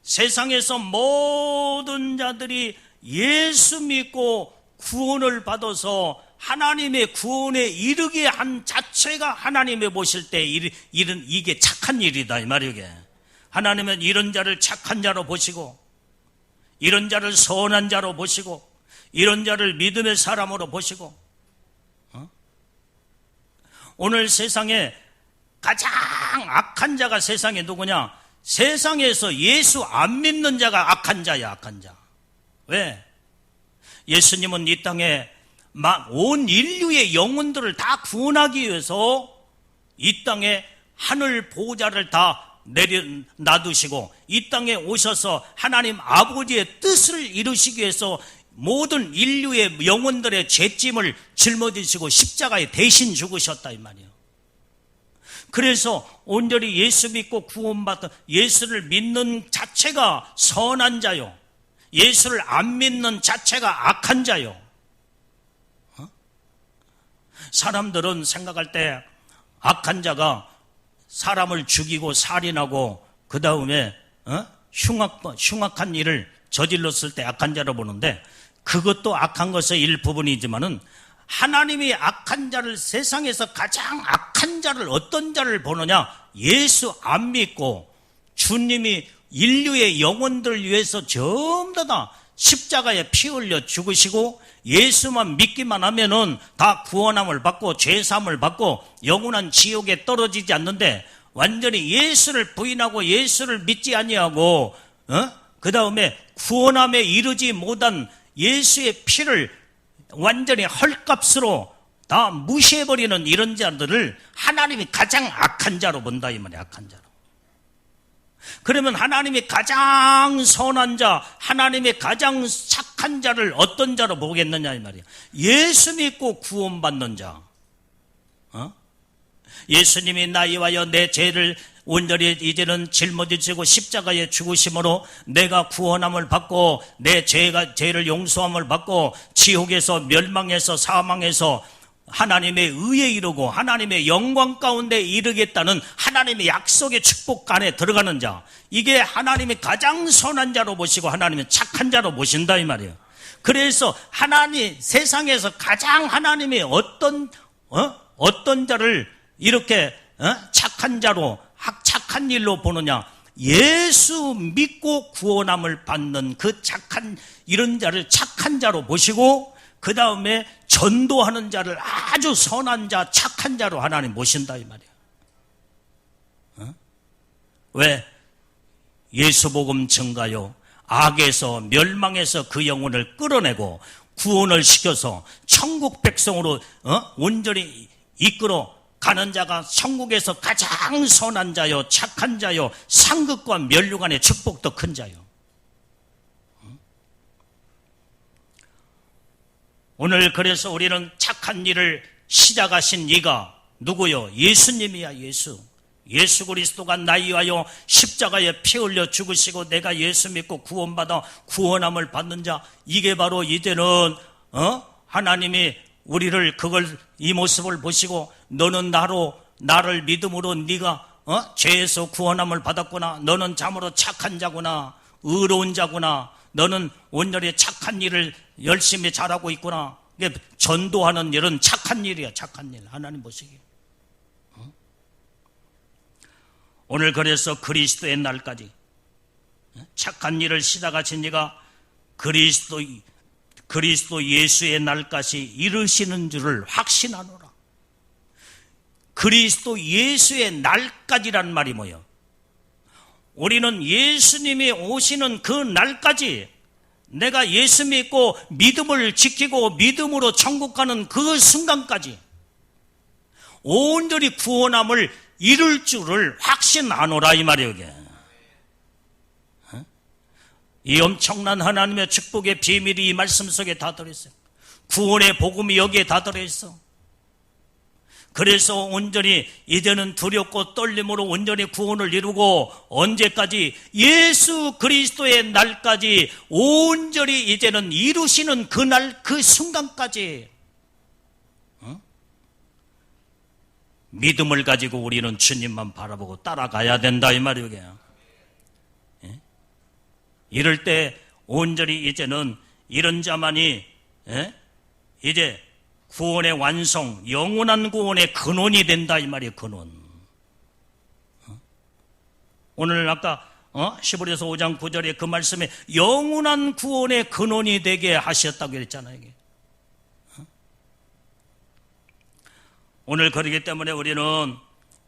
세상에서 모든 자들이 예수 믿고 구원을 받아서 하나님의 구원에 이르게 한 자체가 하나님이 보실 때 이게 착한 일이다 이 말이게. 하나님은 이런 자를 착한 자로 보시고, 이런 자를 선한 자로 보시고, 이런 자를 믿음의 사람으로 보시고. 오늘 세상에 가장 악한 자가 세상에 누구냐? 세상에서 예수 안 믿는 자가 악한 자야, 악한 자. 왜? 예수님은 이 땅에 온 인류의 영혼들을 다 구원하기 위해서 이 땅에 하늘 보좌를 다 놔두시고 이 땅에 오셔서 하나님 아버지의 뜻을 이루시기 위해서 모든 인류의 영혼들의 죄짐을 짊어지시고 십자가에 대신 죽으셨다 이 말이에요. 그래서 온전히 예수 믿고 구원받은, 예수를 믿는 자체가 선한 자요, 예수를 안 믿는 자체가 악한 자요. 사람들은 생각할 때 악한 자가 사람을 죽이고 살인하고 그 다음에 흉악한 일을 저질렀을 때 악한 자로 보는데, 그것도 악한 것의 일부분이지만은 하나님이 악한 자를, 세상에서 가장 악한 자를 어떤 자를 보느냐? 예수 안 믿고 주님이 인류의 영혼들을 위해서 전부 다 십자가에 피 흘려 죽으시고 예수만 믿기만 하면은 다 구원함을 받고 죄사함을 받고 영원한 지옥에 떨어지지 않는데, 완전히 예수를 부인하고 예수를 믿지 아니하고 그 다음에 구원함에 이르지 못한 예수의 피를 완전히 헐값으로 다 무시해버리는 이런 자들을 하나님이 가장 악한 자로 본다 이 말이야. 악한 자로. 그러면 하나님이 가장 선한 자, 하나님의 가장 착한 자를 어떤 자로 보겠느냐 이 말이야. 예수 믿고 구원받는 자. 예수님이 나 위하여 내 죄를 온전히 이제는 짊어지시고 십자가에 죽으심으로 내가 구원함을 받고 내 죄를 용서함을 받고 지옥에서 멸망해서 사망해서 하나님의 의에 이르고 하나님의 영광 가운데 이르겠다는 하나님의 약속의 축복 안에 들어가는 자, 이게 하나님이 가장 선한 자로 보시고 하나님이 착한 자로 보신다 이 말이에요. 그래서 하나님, 세상에서 가장 하나님이 어떤 자를 이렇게 착한 자로, 착한 일로 보느냐? 예수 믿고 구원함을 받는 그 착한 이런 자를 착한 자로 보시고, 그 다음에 전도하는 자를 아주 선한 자, 착한 자로 하나님 모신다 이 말이야. 왜? 예수 복음 증가요, 악에서 멸망해서 그 영혼을 끌어내고 구원을 시켜서 천국 백성으로 온전히 이끌어 가는 자가 천국에서 가장 선한 자요, 착한 자요, 상급과 면류관의 축복도 큰 자요. 오늘 그래서 우리는 착한 일을 시작하신 이가 누구요? 예수님이야. 예수 그리스도가 나 위하여 십자가에 피 흘려 죽으시고 내가 예수 믿고 구원받아 구원함을 받는 자, 이게 바로 이제는 하나님이 우리를 이 모습을 보시고 너는 나를 믿음으로 네가 죄에서 구원함을 받았구나, 너는 참으로 착한 자구나, 의로운 자구나, 너는 온전히 착한 일을 열심히 잘하고 있구나. 이게 전도하는 일은 착한 일이야. 착한 일, 하나님 보시기에. 오늘 그래서 그리스도의 날까지 착한 일을 시작하신 이가 그리스도 예수의 날까지 이르시는 줄을 확신하노라. 그리스도 예수의 날까지란 말이 뭐예요? 우리는 예수님이 오시는 그 날까지, 내가 예수 믿고 믿음을 지키고 믿음으로 천국 가는 그 순간까지 온전히 구원함을 이룰 줄을 확신하노라 이 말이에요. 이게. 이 엄청난 하나님의 축복의 비밀이 이 말씀 속에 다 들어있어요. 구원의 복음이 여기에 다 들어있어. 그래서 온전히 이제는 두렵고 떨림으로 온전히 구원을 이루고, 언제까지? 예수 그리스도의 날까지 온전히 이제는 이루시는 그날, 그 순간까지 믿음을 가지고 우리는 주님만 바라보고 따라가야 된다 이 말이에요. 이럴 때 온전히 이제는 이런 자만이 이제 구원의 완성, 영원한 구원의 근원이 된다 이 말이에요. 근원. 오늘 아까 히브리서 5장 9절에 그 말씀에 영원한 구원의 근원이 되게 하셨다고 그랬잖아요. 이게. 오늘 그러기 때문에 우리는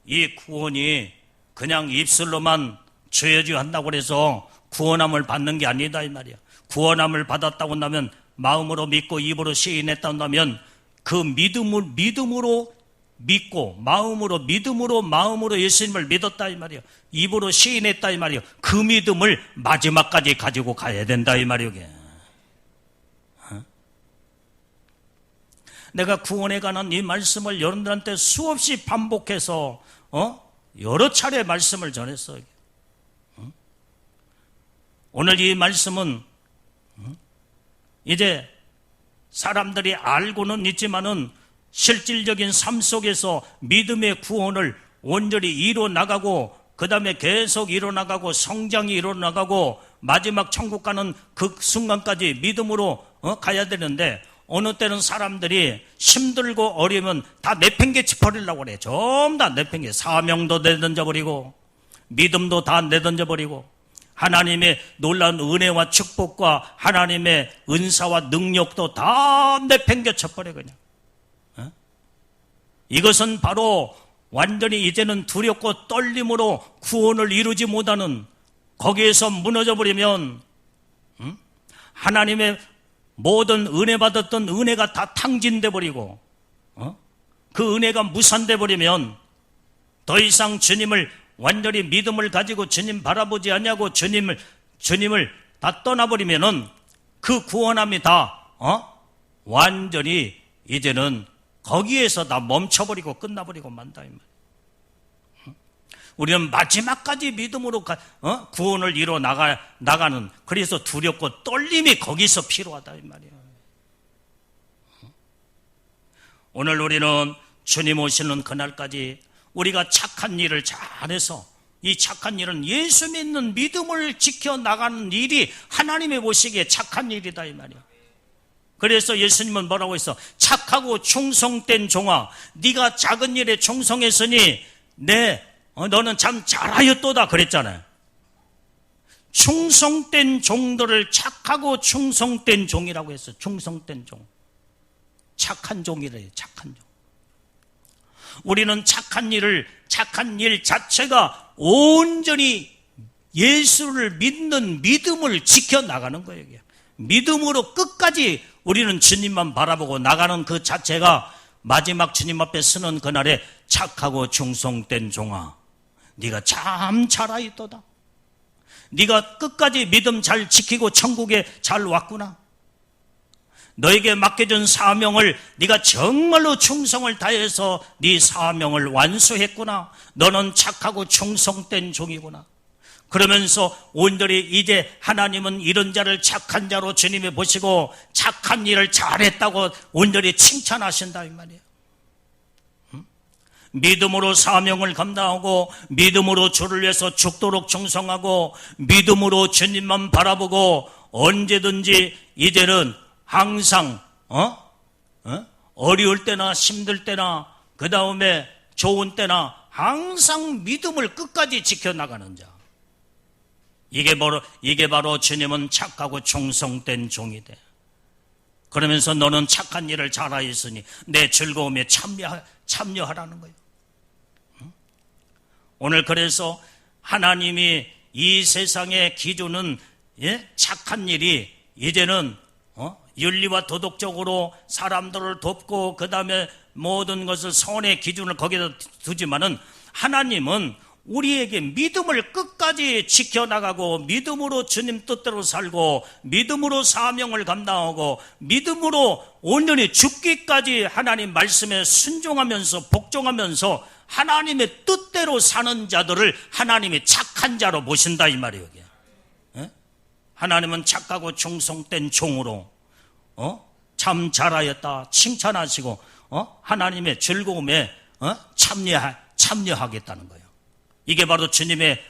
이 구원이 그냥 입술로만 죄주 한다고 해서 구원함을 받는 게 아니다 이 말이야. 구원함을 받았다고 한다면, 마음으로 믿고 입으로 시인했다고 한다면 그 믿음으로 믿고 마음으로 예수님을 믿었다 이 말이야. 입으로 시인했다 이 말이야. 그 믿음을 마지막까지 가지고 가야 된다 이 말이야. 내가 구원에 관한 이 말씀을 여러분들한테 수없이 반복해서 여러 차례 말씀을 전했어요. 오늘 이 말씀은 이제 사람들이 알고는 있지만은 실질적인 삶 속에서 믿음의 구원을 온전히 이뤄나가고 그 다음에 계속 이뤄나가고 성장이 이뤄나가고 마지막 천국 가는 그 순간까지 믿음으로 가야 되는데 어느 때는 사람들이 힘들고 어려우면 다 내팽개치 버리려고 그래. 전부 다 내팽개. 사명도 내던져버리고 믿음도 다 내던져버리고 하나님의 놀라운 은혜와 축복과 하나님의 은사와 능력도 다 내팽개쳐버려 그냥. 이것은 바로 완전히 이제는 두렵고 떨림으로 구원을 이루지 못하는, 거기에서 무너져버리면 하나님의 모든 은혜 받았던 은혜가 다 탕진돼 버리고 그 은혜가 무산돼 버리면 더 이상 주님을 완전히 믿음을 가지고 주님 바라보지 않냐고 주님을 다 떠나버리면은 그 구원함이 다 완전히 이제는 거기에서 다 멈춰버리고 끝나버리고 만다 이 말이에요. 우리는 마지막까지 믿음으로 구원을 이뤄 나가는, 그래서 두렵고 떨림이 거기서 필요하다 이 말이에요. 오늘 우리는 주님 오시는 그날까지 우리가 착한 일을 잘해서, 이 착한 일은 예수 믿는 믿음을 지켜나가는 일이 하나님이 보시기에 착한 일이다 이 말이야. 그래서 예수님은 뭐라고 했어? 착하고 충성된 종아, 네가 작은 일에 충성했으니 너는 참 잘하였도다 그랬잖아요. 충성된 종들을 착하고 충성된 종이라고 했어. 충성된 종, 착한 종이래요. 착한 종. 우리는 착한 일 자체가 온전히 예수를 믿는 믿음을 지켜나가는 거예요. 믿음으로 끝까지 우리는 주님만 바라보고 나가는 그 자체가 마지막 주님 앞에 서는 그날에 착하고 충성된 종아, 네가 참 잘하였도다. 네가 끝까지 믿음 잘 지키고 천국에 잘 왔구나. 너에게 맡겨준 사명을 네가 정말로 충성을 다해서 네 사명을 완수했구나. 너는 착하고 충성된 종이구나. 그러면서 온전히 이제 하나님은 이런 자를 착한 자로 주님이 보시고 착한 일을 잘했다고 온전히 칭찬하신다 이 말이에요. 믿음으로 사명을 감당하고 믿음으로 주를 위해서 죽도록 충성하고 믿음으로 주님만 바라보고 언제든지 이제는 항상 어려울 때나 힘들 때나 그 다음에 좋은 때나 항상 믿음을 끝까지 지켜나가는 자, 이게 바로 주님은 착하고 충성된 종이 돼. 그러면서 너는 착한 일을 잘하였으니 내 즐거움에 참여하라는 거예요. 오늘 그래서 하나님이 이 세상의 기준은 착한 일이 이제는 윤리와 도덕적으로 사람들을 돕고 그 다음에 모든 것을 선의 기준을 거기다 두지만은 하나님은 우리에게 믿음을 끝까지 지켜나가고 믿음으로 주님 뜻대로 살고 믿음으로 사명을 감당하고 믿음으로 온전히 죽기까지 하나님 말씀에 순종하면서 복종하면서 하나님의 뜻대로 사는 자들을 하나님이 착한 자로 모신다 이 말이에요. 하나님은 착하고 충성된 종으로 참 잘하였다 칭찬하시고 하나님의 즐거움에 참여하겠다는 거예요. 이게 바로 주님의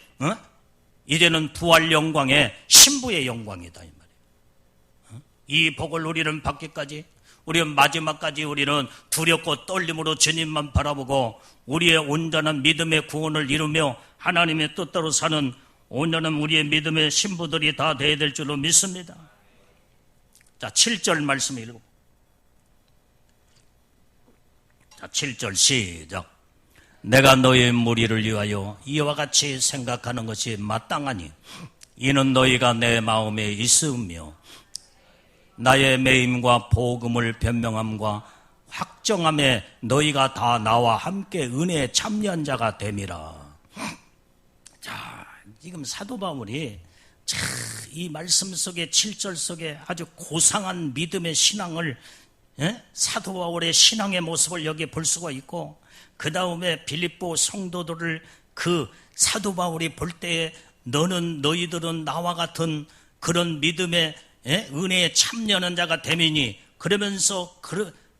이제는 부활 영광의 신부의 영광이다 이 말이에요. 이 복을 우리는 받기까지, 우리는 마지막까지 우리는 두렵고 떨림으로 주님만 바라보고 우리의 온전한 믿음의 구원을 이루며 하나님의 뜻대로 사는 온전한 우리의 믿음의 신부들이 다 되어야 될 줄로 믿습니다. 자, 7절 말씀 읽고. 자, 7절 시작. 내가 너의 무리를 위하여 이와 같이 생각하는 것이 마땅하니 이는 너희가 내 마음에 있으며 나의 매임과 복음을 변명함과 확정함에 너희가 다 나와 함께 은혜에 참여한 자가 됨이라. 자, 지금 사도 바울이 이 말씀 속에 7절 속에 아주 고상한 믿음의 신앙을 사도 바울의 신앙의 모습을 여기 볼 수가 있고 그 다음에 빌립보 성도들을 그 사도 바울이 볼 때에 너희들은 나와 같은 그런 믿음의 은혜에 참여하는 자가 되미니 그러면서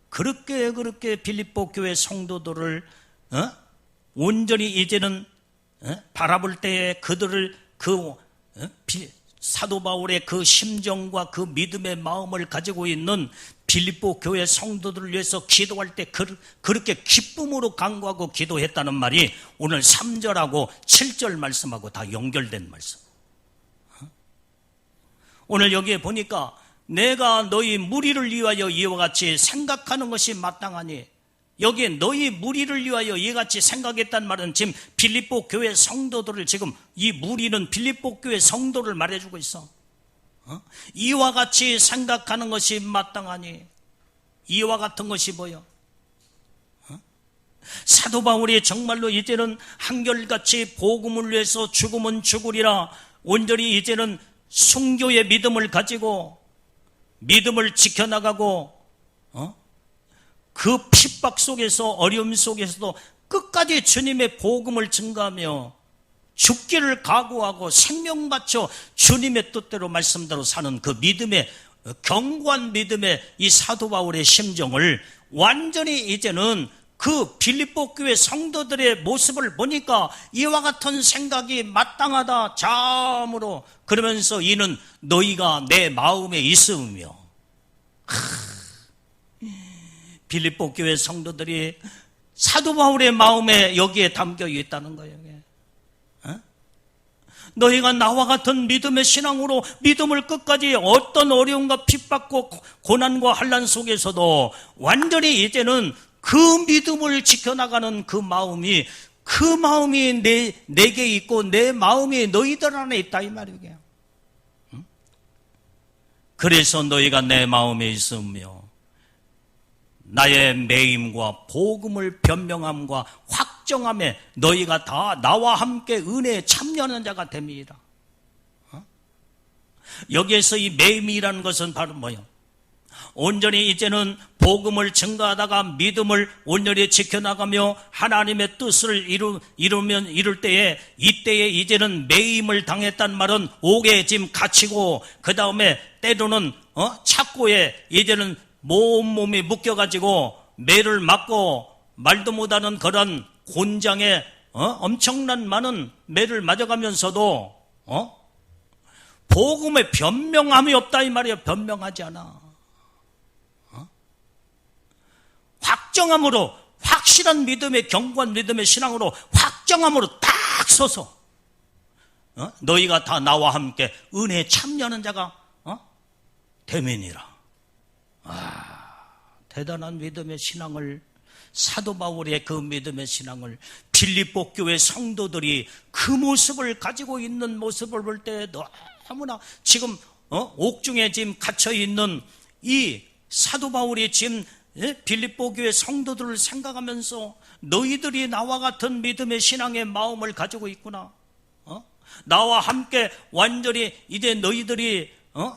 그렇게 빌립보 교회 성도들을 온전히 이제는 바라볼 때에 그들을 사도 바울의 그 심정과 그 믿음의 마음을 가지고 있는 빌립보 교회 성도들을 위해서 기도할 때 그렇게 기쁨으로 간구하고 기도했다는 말이 오늘 3절하고 7절 말씀하고 다 연결된 말씀. 오늘 여기에 보니까 내가 너희 무리를 위하여 이와 같이 생각하는 것이 마땅하니, 여기에 너희 무리를 위하여 이같이 생각했단 말은 지금 빌립보 교회 성도들을, 지금 이 무리는 빌립보 교회 성도를 말해주고 있어. 이와 같이 생각하는 것이 마땅하니, 이와 같은 것이 뭐요? 사도 바울이 정말로 이제는 한결같이 복음을 위해서 죽으면 죽으리라, 온전히 이제는 순교의 믿음을 가지고 믿음을 지켜나가고 그 핍박 속에서, 어려움 속에서도 끝까지 주님의 복음을 증거하며 죽기를 각오하고 생명 바쳐 주님의 뜻대로 말씀대로 사는 그 믿음의, 견고한 믿음의 이 사도 바울의 심정을 완전히 이제는 그 빌립보 교회 성도들의 모습을 보니까 이와 같은 생각이 마땅하다, 참으로. 그러면서 이는 너희가 내 마음에 있으며, 빌립보 교회 성도들이 사도 바울의 마음에 여기에 담겨 있다는 거예요. 너희가 나와 같은 믿음의 신앙으로 믿음을 끝까지 어떤 어려움과 핍박과 고난과 환난 속에서도 완전히 이제는 그 믿음을 지켜나가는 그 마음이 내게 있고 내 마음이 너희들 안에 있다, 이 말이에요. 그래서 너희가 내 마음에 있으며 나의 매임과 복음을 변명함과 확정함에 너희가 다 나와 함께 은혜에 참여하는 자가 됨이라. 여기에서 이 매임이라는 것은 바로 뭐예요? 온전히 이제는 복음을 증거하다가 믿음을 온전히 지켜나가며 하나님의 뜻을 이룰 때에, 이때에 이제는 매임을 당했단 말은 옥에 지금 갇히고, 그 다음에 때로는 착고에 이제는 몸이 묶여가지고 매를 맞고 말도 못하는 그런 곤장에 엄청난 많은 매를 맞아가면서도 복음의 변명함이 없다, 이 말이에요. 변명하지 않아. 확정함으로, 확실한 믿음의, 견고한 믿음의 신앙으로 확정함으로 딱 서서 너희가 다 나와 함께 은혜에 참여하는 자가 되면이라. 대단한 믿음의 신앙을, 사도 바울의 그 믿음의 신앙을 빌립보 교회 성도들이 그 모습을 가지고 있는 모습을 볼 때 너무나 지금 옥중에 지금 갇혀 있는 이 사도 바울이 지금 빌립보 교회 성도들을 생각하면서 너희들이 나와 같은 믿음의 신앙의 마음을 가지고 있구나. 나와 함께 완전히 이제 너희들이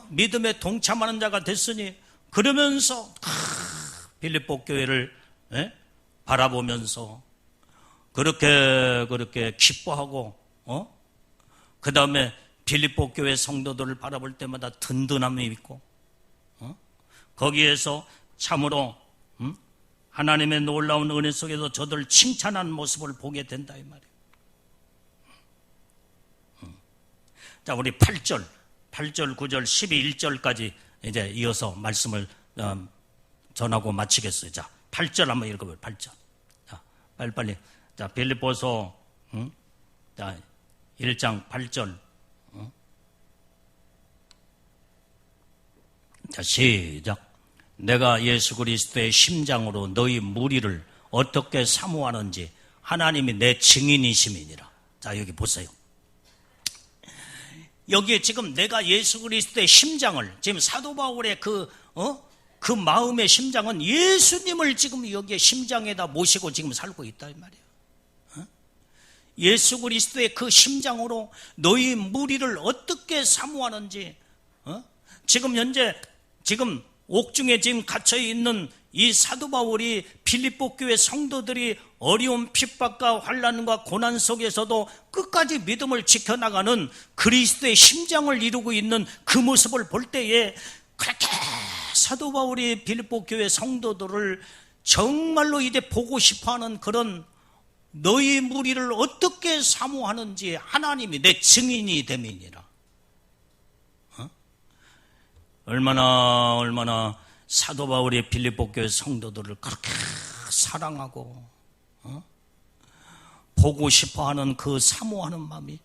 믿음에 동참하는 자가 됐으니, 그러면서 빌립보 교회를 바라보면서 그렇게 기뻐하고, 그 다음에 빌립보 교회 성도들을 바라볼 때마다 든든함이 있고, 거기에서 참으로 하나님의 놀라운 은혜 속에서 저들 칭찬하는 모습을 보게 된다, 이 말이에요. 자, 우리 8절, 9절, 11절까지 이제 이어서 말씀을 전하고 마치겠어요. 자, 8절 한번 읽어봐요. 8절. 자, 빨리. 자, 빌립보서 자, 1장 8절. 자, 시작. 내가 예수 그리스도의 심장으로 너희 무리를 어떻게 사모하는지 하나님이 내 증인이심이니라. 자, 여기 보세요. 여기에 지금 내가 예수 그리스도의 심장을, 지금 사도 바울의 그 마음의 심장은 예수님을 지금 여기에 심장에다 모시고 지금 살고 있다, 이 말이에요. 예수 그리스도의 그 심장으로 너희 무리를 어떻게 사모하는지, 지금 현재 지금 옥중에 지금 갇혀 있는 이 사도 바울이 빌립보 교회 성도들이 어려운 핍박과 환난과 고난 속에서도 끝까지 믿음을 지켜나가는 그리스도의 심장을 이루고 있는 그 모습을 볼 때에 그렇게 사도 바울이 빌립보 교회 성도들을 정말로 이제 보고 싶어하는 그런 너희 무리를 어떻게 사모하는지 하나님이 내 증인이 됨이니라. 얼마나 사도 바울이 빌립보 교회 성도들을 그렇게 사랑하고 보고 싶어하는 그 사모하는 마음이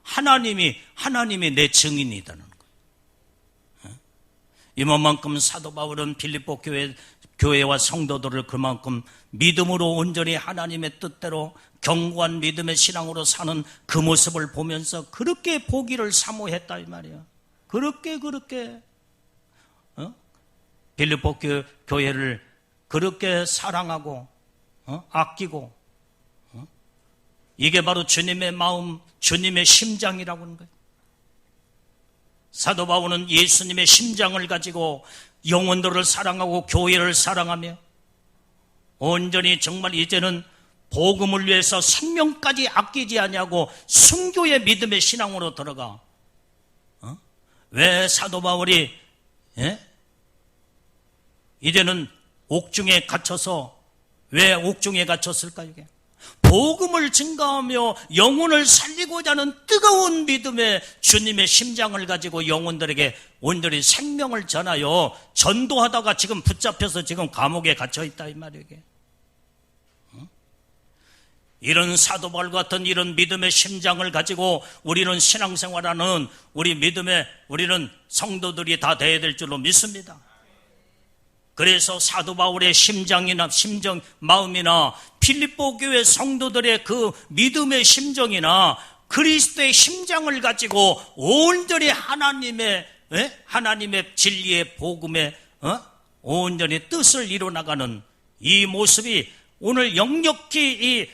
하나님이 내 증인이라는 거예요. 이만큼 사도 바울은 빌립보 교회와 성도들을 그만큼 믿음으로 온전히 하나님의 뜻대로 견고한 믿음의 신앙으로 사는 그 모습을 보면서 그렇게 보기를 사모했다 이 말이에요. 그렇게 빌립보 교회를 그렇게 사랑하고 아끼고 이게 바로 주님의 마음, 주님의 심장이라고 하는 거예요. 사도 바울은 예수님의 심장을 가지고 영혼들을 사랑하고 교회를 사랑하며 온전히 정말 이제는 복음을 위해서 생명까지 아끼지 아니하고 순교의 믿음의 신앙으로 들어가. 왜 사도 바울이 이제는 옥중에 갇혀서 왜 옥중에 갇혔을까요? 이게 복음을 증거하며 영혼을 살리고자 하는 뜨거운 믿음의 주님의 심장을 가지고 영혼들에게 온전히 생명을 전하여 전도하다가 지금 붙잡혀서 지금 감옥에 갇혀있다 이 말이에요. 이런 사도 바울 같은 이런 믿음의 심장을 가지고 우리는 신앙생활하는 우리는 성도들이 다 돼야 될 줄로 믿습니다. 그래서 사도 바울의 마음이나 빌립보 교회 성도들의 그 믿음의 심정이나 그리스도의 심장을 가지고 온전히 하나님의 진리의 복음의 온전히 뜻을 이뤄나가는 이 모습이 오늘 역력히 이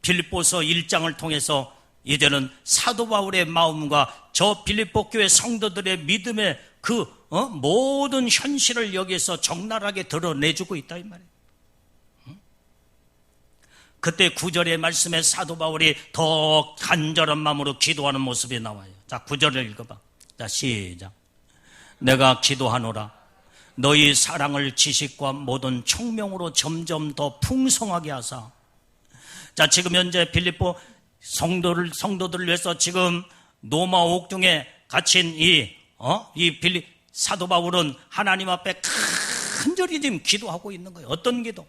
빌립보서 1장을 통해서 이제는 사도 바울의 마음과 저 빌립보 교회 성도들의 믿음의 그 모든 현실을 여기서 적나라하게 드러내주고 있다 이 말이에요. 그때 9절의 말씀에 사도 바울이 더 간절한 마음으로 기도하는 모습이 나와요. 자, 9절을 읽어봐. 자, 시작. 내가 기도하노라. 너희 사랑을 지식과 모든 총명으로 점점 더 풍성하게 하사. 자, 지금 현재 빌립보 성도들을 위해서 지금 노마 옥중에 갇힌 사도 바울은 하나님 앞에 간절히 지금 기도하고 있는 거예요. 어떤 기도?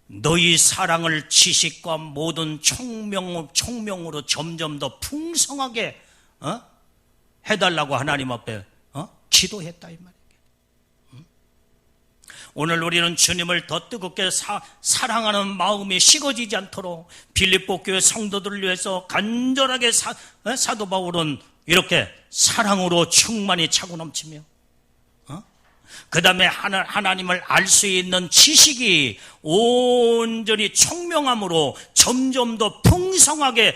너희 사랑을 지식과 모든 총명으로 점점 더 풍성하게 해달라고 하나님 앞에 기도했다 이 말이에요. 오늘 우리는 주님을 더 뜨겁게 사랑하는 마음이 식어지지 않도록 빌립보 교회 성도들을 위해서 간절하게 사도 바울은 이렇게 사랑으로 충만히 차고 넘치며 그 다음에 하나님을 알 수 있는 지식이 온전히 총명함으로 점점 더 풍성하게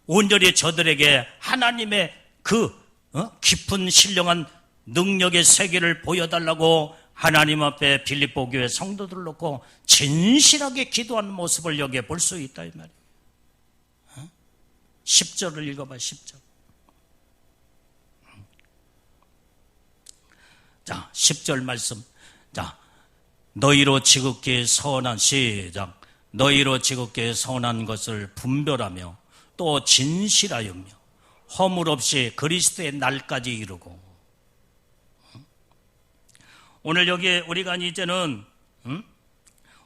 온전히 저들에게 하나님의 그 깊은 신령한 능력의 세계를 보여달라고 하나님 앞에 빌립보 교회 성도들을 놓고 진실하게 기도하는 모습을 여기에 볼 수 있다 이 말이에요. 10절을 읽어봐. 10절. 자, 10절 말씀. 자, 너희로 지극히 선한 시작. 너희로 지극히 선한 것을 분별하며 또 진실하여며 허물 없이 그리스도의 날까지 이루고. 오늘 여기에 우리가 이제는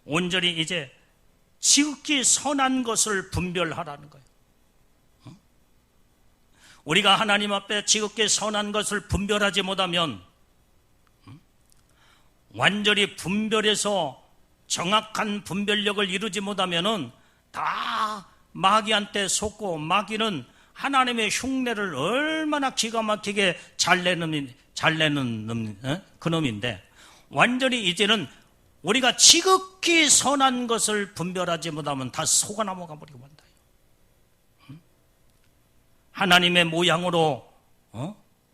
온전히 이제 지극히 선한 것을 분별하라는 거예요. 우리가 하나님 앞에 지극히 선한 것을 분별하지 못하면 완전히 분별해서 정확한 분별력을 이루지 못하면은 다 마귀한테 속고 마귀는 하나님의 흉내를 얼마나 기가 막히게 잘 내는 그놈인데 완전히 이제는 우리가 지극히 선한 것을 분별하지 못하면 다 속아 넘어가 버리고 만다. 하나님의 모양으로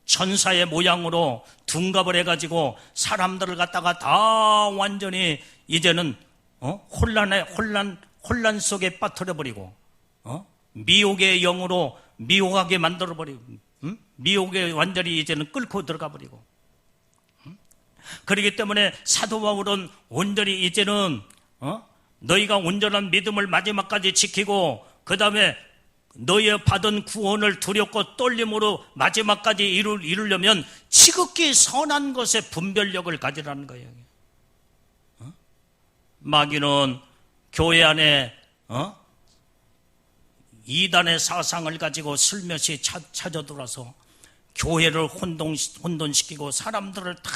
천사의 모양으로 둔갑을 해가지고 사람들을 갖다가 다 완전히 이제는 혼란 속에 빠뜨려버리고 미혹의 영으로 미혹하게 만들어버리고 미혹에 완전히 이제는 끌고 들어가버리고 그렇기 때문에 사도 바울은 온전히 이제는 너희가 온전한 믿음을 마지막까지 지키고 그 다음에 너희의 받은 구원을 두렵고 떨림으로 마지막까지 이루려면 지극히 선한 것에 분별력을 가지라는 거예요. 마귀는 교회 안에 이단의 사상을 가지고 슬며시 찾아들어서 교회를 혼돈시키고 사람들을 다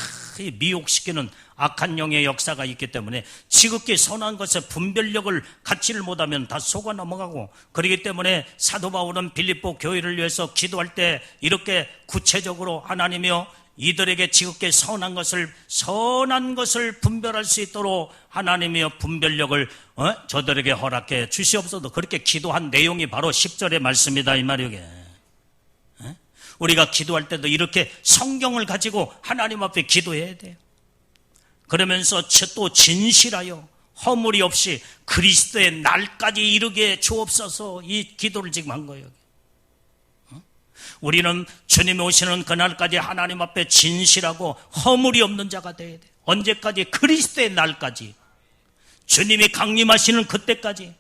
미혹시키는 악한 영의 역사가 있기 때문에 지극히 선한 것에 분별력을 갖지를 못하면 다 속아 넘어가고, 그렇기 때문에 사도 바울은 빌립보 교회를 위해서 기도할 때 이렇게 구체적으로 하나님이여 이들에게 지극히 선한 것을 분별할 수 있도록 하나님이여 분별력을 저들에게 허락해 주시옵소서. 그렇게 기도한 내용이 바로 10절의 말씀이다 이 말이에요. 우리가 기도할 때도 이렇게 성경을 가지고 하나님 앞에 기도해야 돼요. 그러면서 또 진실하여 허물이 없이 그리스도의 날까지 이르게 주옵소서, 이 기도를 지금 한 거예요. 우리는 주님이 오시는 그날까지 하나님 앞에 진실하고 허물이 없는 자가 되어야 돼요. 언제까지? 그리스도의 날까지, 주님이 강림하시는 그때까지,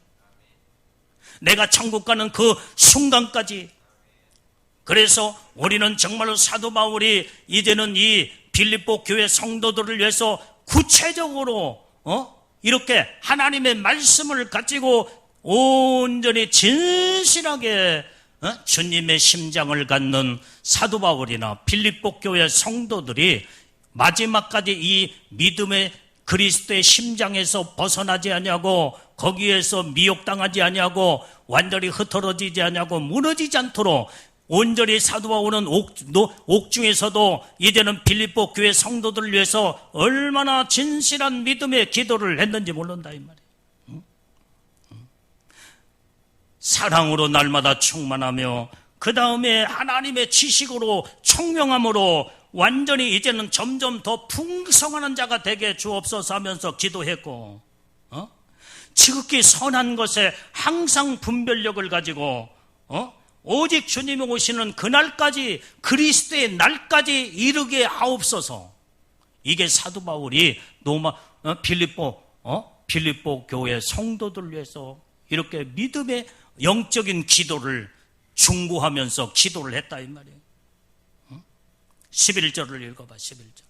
내가 천국 가는 그 순간까지. 그래서 우리는 정말로 사도 바울이 이제는 이 빌립보 교회 성도들을 위해서 구체적으로 이렇게 하나님의 말씀을 가지고 온전히 진실하게 주님의 심장을 갖는 사도 바울이나 빌립보 교회 성도들이 마지막까지 이 믿음의 그리스도의 심장에서 벗어나지 아니하고 거기에서 미혹당하지 아니하고 완전히 흩어지지 아니하고 무너지지 않도록 온전히 사도 바울은 옥중에서도 이제는 빌립보 교회 성도들을 위해서 얼마나 진실한 믿음의 기도를 했는지 모른다 이 말이에요. 사랑으로 날마다 충만하며 그 다음에 하나님의 지식으로 총명함으로 완전히 이제는 점점 더 풍성한 자가 되게 주옵소서 하면서 기도했고, 지극히 선한 것에 항상 분별력을 가지고 오직 주님이 오시는 그날까지, 그리스도의 날까지 이르게 하옵소서. 이게 사도 바울이 빌립보 교회 성도들을 위해서 이렇게 믿음의 영적인 기도를 중보하면서 기도를 했다 이 말이에요. 11절을 읽어봐. 11절.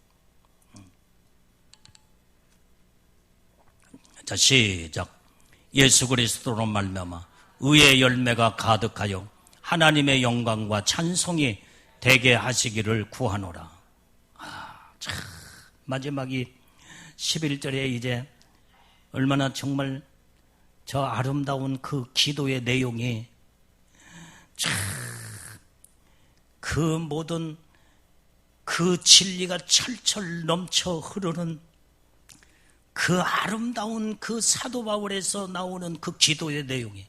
자, 시작. 예수 그리스도로 말미암아 의의 열매가 가득하여 하나님의 영광과 찬송이 되게 하시기를 구하노라. 참 마지막이 11절에 이제 얼마나 정말 저 아름다운 그 기도의 내용이 참 그 모든 그 진리가 철철 넘쳐 흐르는 그 아름다운 그 사도 바울에서 나오는 그 기도의 내용이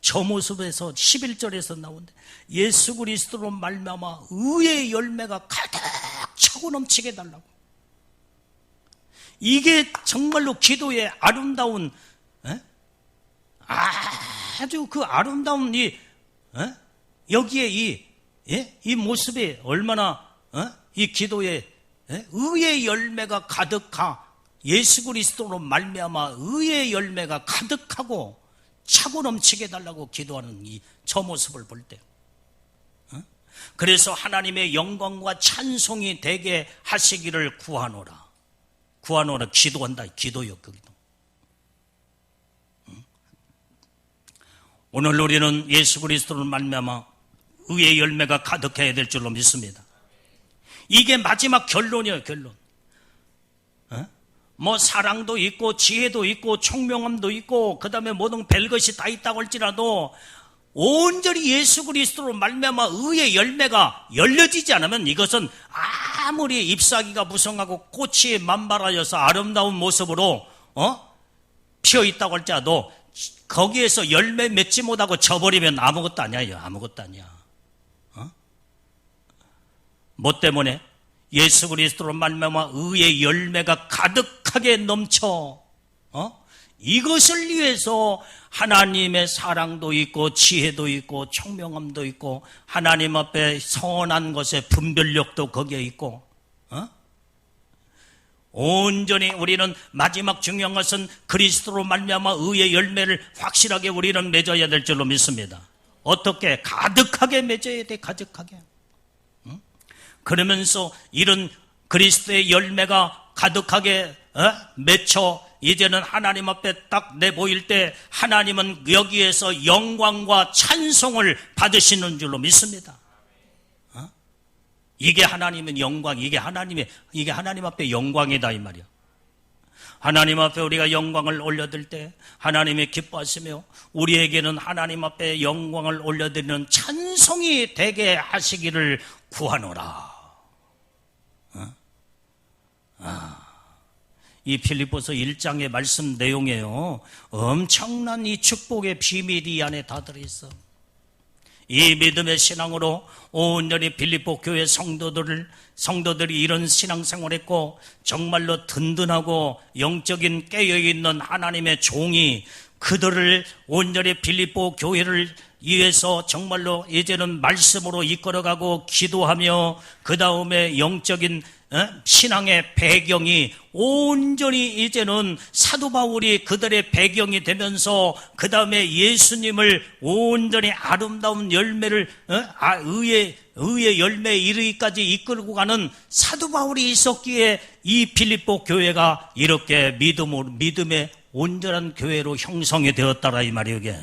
저 모습에서 11절에서 나오는데, 예수 그리스도로 말미암아 의의 열매가 가득 차고 넘치게 해달라고. 이게 정말로 기도의 아름다운, 아주 그 아름다운 여기에 이 모습이 얼마나 이 기도에 의의 열매가 가득하, 예수 그리스도로 말미암아 의의 열매가 가득하고 차고 넘치게 해달라고 기도하는 저 모습을 볼 때, 그래서 하나님의 영광과 찬송이 되게 하시기를 구하노라. 구하노라, 기도한다. 기도요, 그 기도. 오늘 우리는 예수 그리스도를 말미암아 의의 열매가 가득해야 될 줄로 믿습니다. 이게 마지막 결론이에요, 결론. 뭐 사랑도 있고 지혜도 있고 총명함도 있고 그 다음에 모든 별것이 다 있다고 할지라도 온전히 예수 그리스도로 말미암아 의의 열매가 열려지지 않으면 이것은 아무리 잎사귀가 무성하고 꽃이 만발하여서 아름다운 모습으로 피어 있다고 할지라도 거기에서 열매 맺지 못하고 져버리면 아무것도 아니야. 아무것도 아니야. 뭐 때문에? 예수 그리스도로 말미암아 의의 열매가 가득하게 넘쳐 이것을 위해서 하나님의 사랑도 있고 지혜도 있고 총명함도 있고 하나님 앞에 선한 것의 분별력도 거기에 있고 온전히 우리는 마지막 중요한 것은 그리스도로 말미암아 의의 열매를 확실하게 우리는 맺어야 될 줄로 믿습니다. 어떻게? 가득하게 맺어야 돼. 가득하게. 그러면서 이런 그리스도의 열매가 가득하게 맺혀 이제는 하나님 앞에 딱 내보일 때 하나님은 여기에서 영광과 찬송을 받으시는 줄로 믿습니다. 이게 하나님의 영광, 이게 하나님 앞에 영광이다 이 말이야. 하나님 앞에 우리가 영광을 올려드릴 때 하나님이 기뻐하시며 우리에게는 하나님 앞에 영광을 올려드리는 찬송이 되게 하시기를 구하노라. 이 필립보서 1장의 말씀 내용에요, 엄청난 이 축복의 비밀이 이 안에 다 들어있어. 이 믿음의 신앙으로 온전히 필립보 교회 성도들이 이런 신앙생활을 했고 정말로 든든하고 영적인 깨어있는 하나님의 종이 그들을 온전히 필립보 교회를 위해서 정말로 이제는 말씀으로 이끌어가고 기도하며 그 다음에 영적인 신앙의 배경이 온전히 이제는 사도 바울이 그들의 배경이 되면서 그 다음에 예수님을 온전히 아름다운 열매를 의의 열매에 이르기까지 이끌고 가는 사도 바울이 있었기에 이 필립보 교회가 이렇게 믿음의 온전한 교회로 형성이 되었다라 이 말이에요. 이게.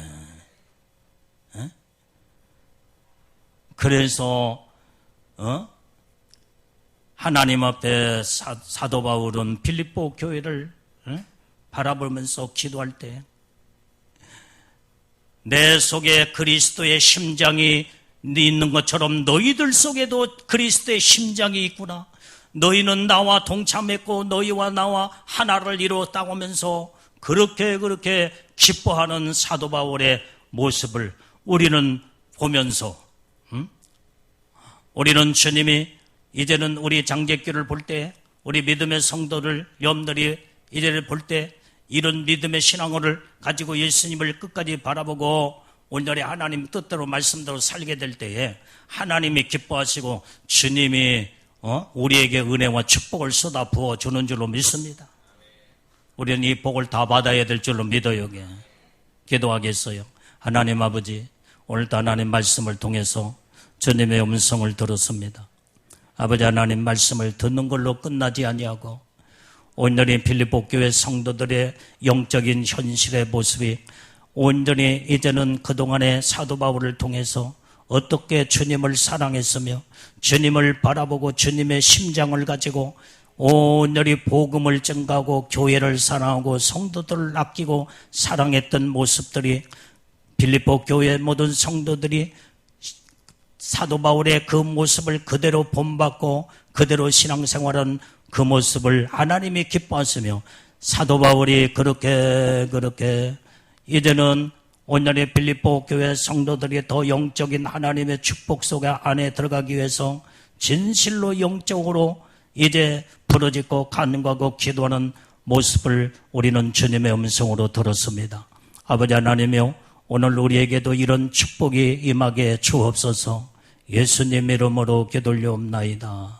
그래서 하나님 앞에 사도 바울은 필립보 교회를 바라보면서 기도할 때 내 속에 그리스도의 심장이 있는 것처럼 너희들 속에도 그리스도의 심장이 있구나. 너희는 나와 동참했고 너희와 나와 하나를 이루었다고 하면서 그렇게 기뻐하는 사도 바울의 모습을 우리는 보면서 우리는 주님이 이제는 우리 장제교를 볼 때 우리 믿음의 성도들 여러분들이 이제를 볼 때 이런 믿음의 신앙을 가지고 예수님을 끝까지 바라보고 온전히 하나님 뜻대로 말씀대로 살게 될 때에 하나님이 기뻐하시고 주님이 우리에게 은혜와 축복을 쏟아 부어주는 줄로 믿습니다. 우리는 이 복을 다 받아야 될 줄로 믿어요. 기도하겠어요. 하나님 아버지, 오늘도 하나님 말씀을 통해서 주님의 음성을 들었습니다. 아버지 하나님 말씀을 듣는 걸로 끝나지 아니하고 온전히 필립보 교회 성도들의 영적인 현실의 모습이 온전히 이제는 그동안의 사도 바울을 통해서 어떻게 주님을 사랑했으며 주님을 바라보고 주님의 심장을 가지고 온전히 복음을 증가하고 교회를 사랑하고 성도들을 아끼고 사랑했던 모습들이 필립보 교회 모든 성도들이 사도 바울의 그 모습을 그대로 본받고 그대로 신앙생활한 그 모습을 하나님이 기뻐하시며 사도 바울이 그렇게 이제는 온전히 필립보 교회 성도들이 더 영적인 하나님의 축복 속에 안에 들어가기 위해서 진실로 영적으로 이제 부르짖고 간구하고 기도하는 모습을 우리는 주님의 음성으로 들었습니다. 아버지 하나님이여, 오늘 우리에게도 이런 축복이 임하게 주옵소서. 예수님 이름으로 기도올려옵나이다.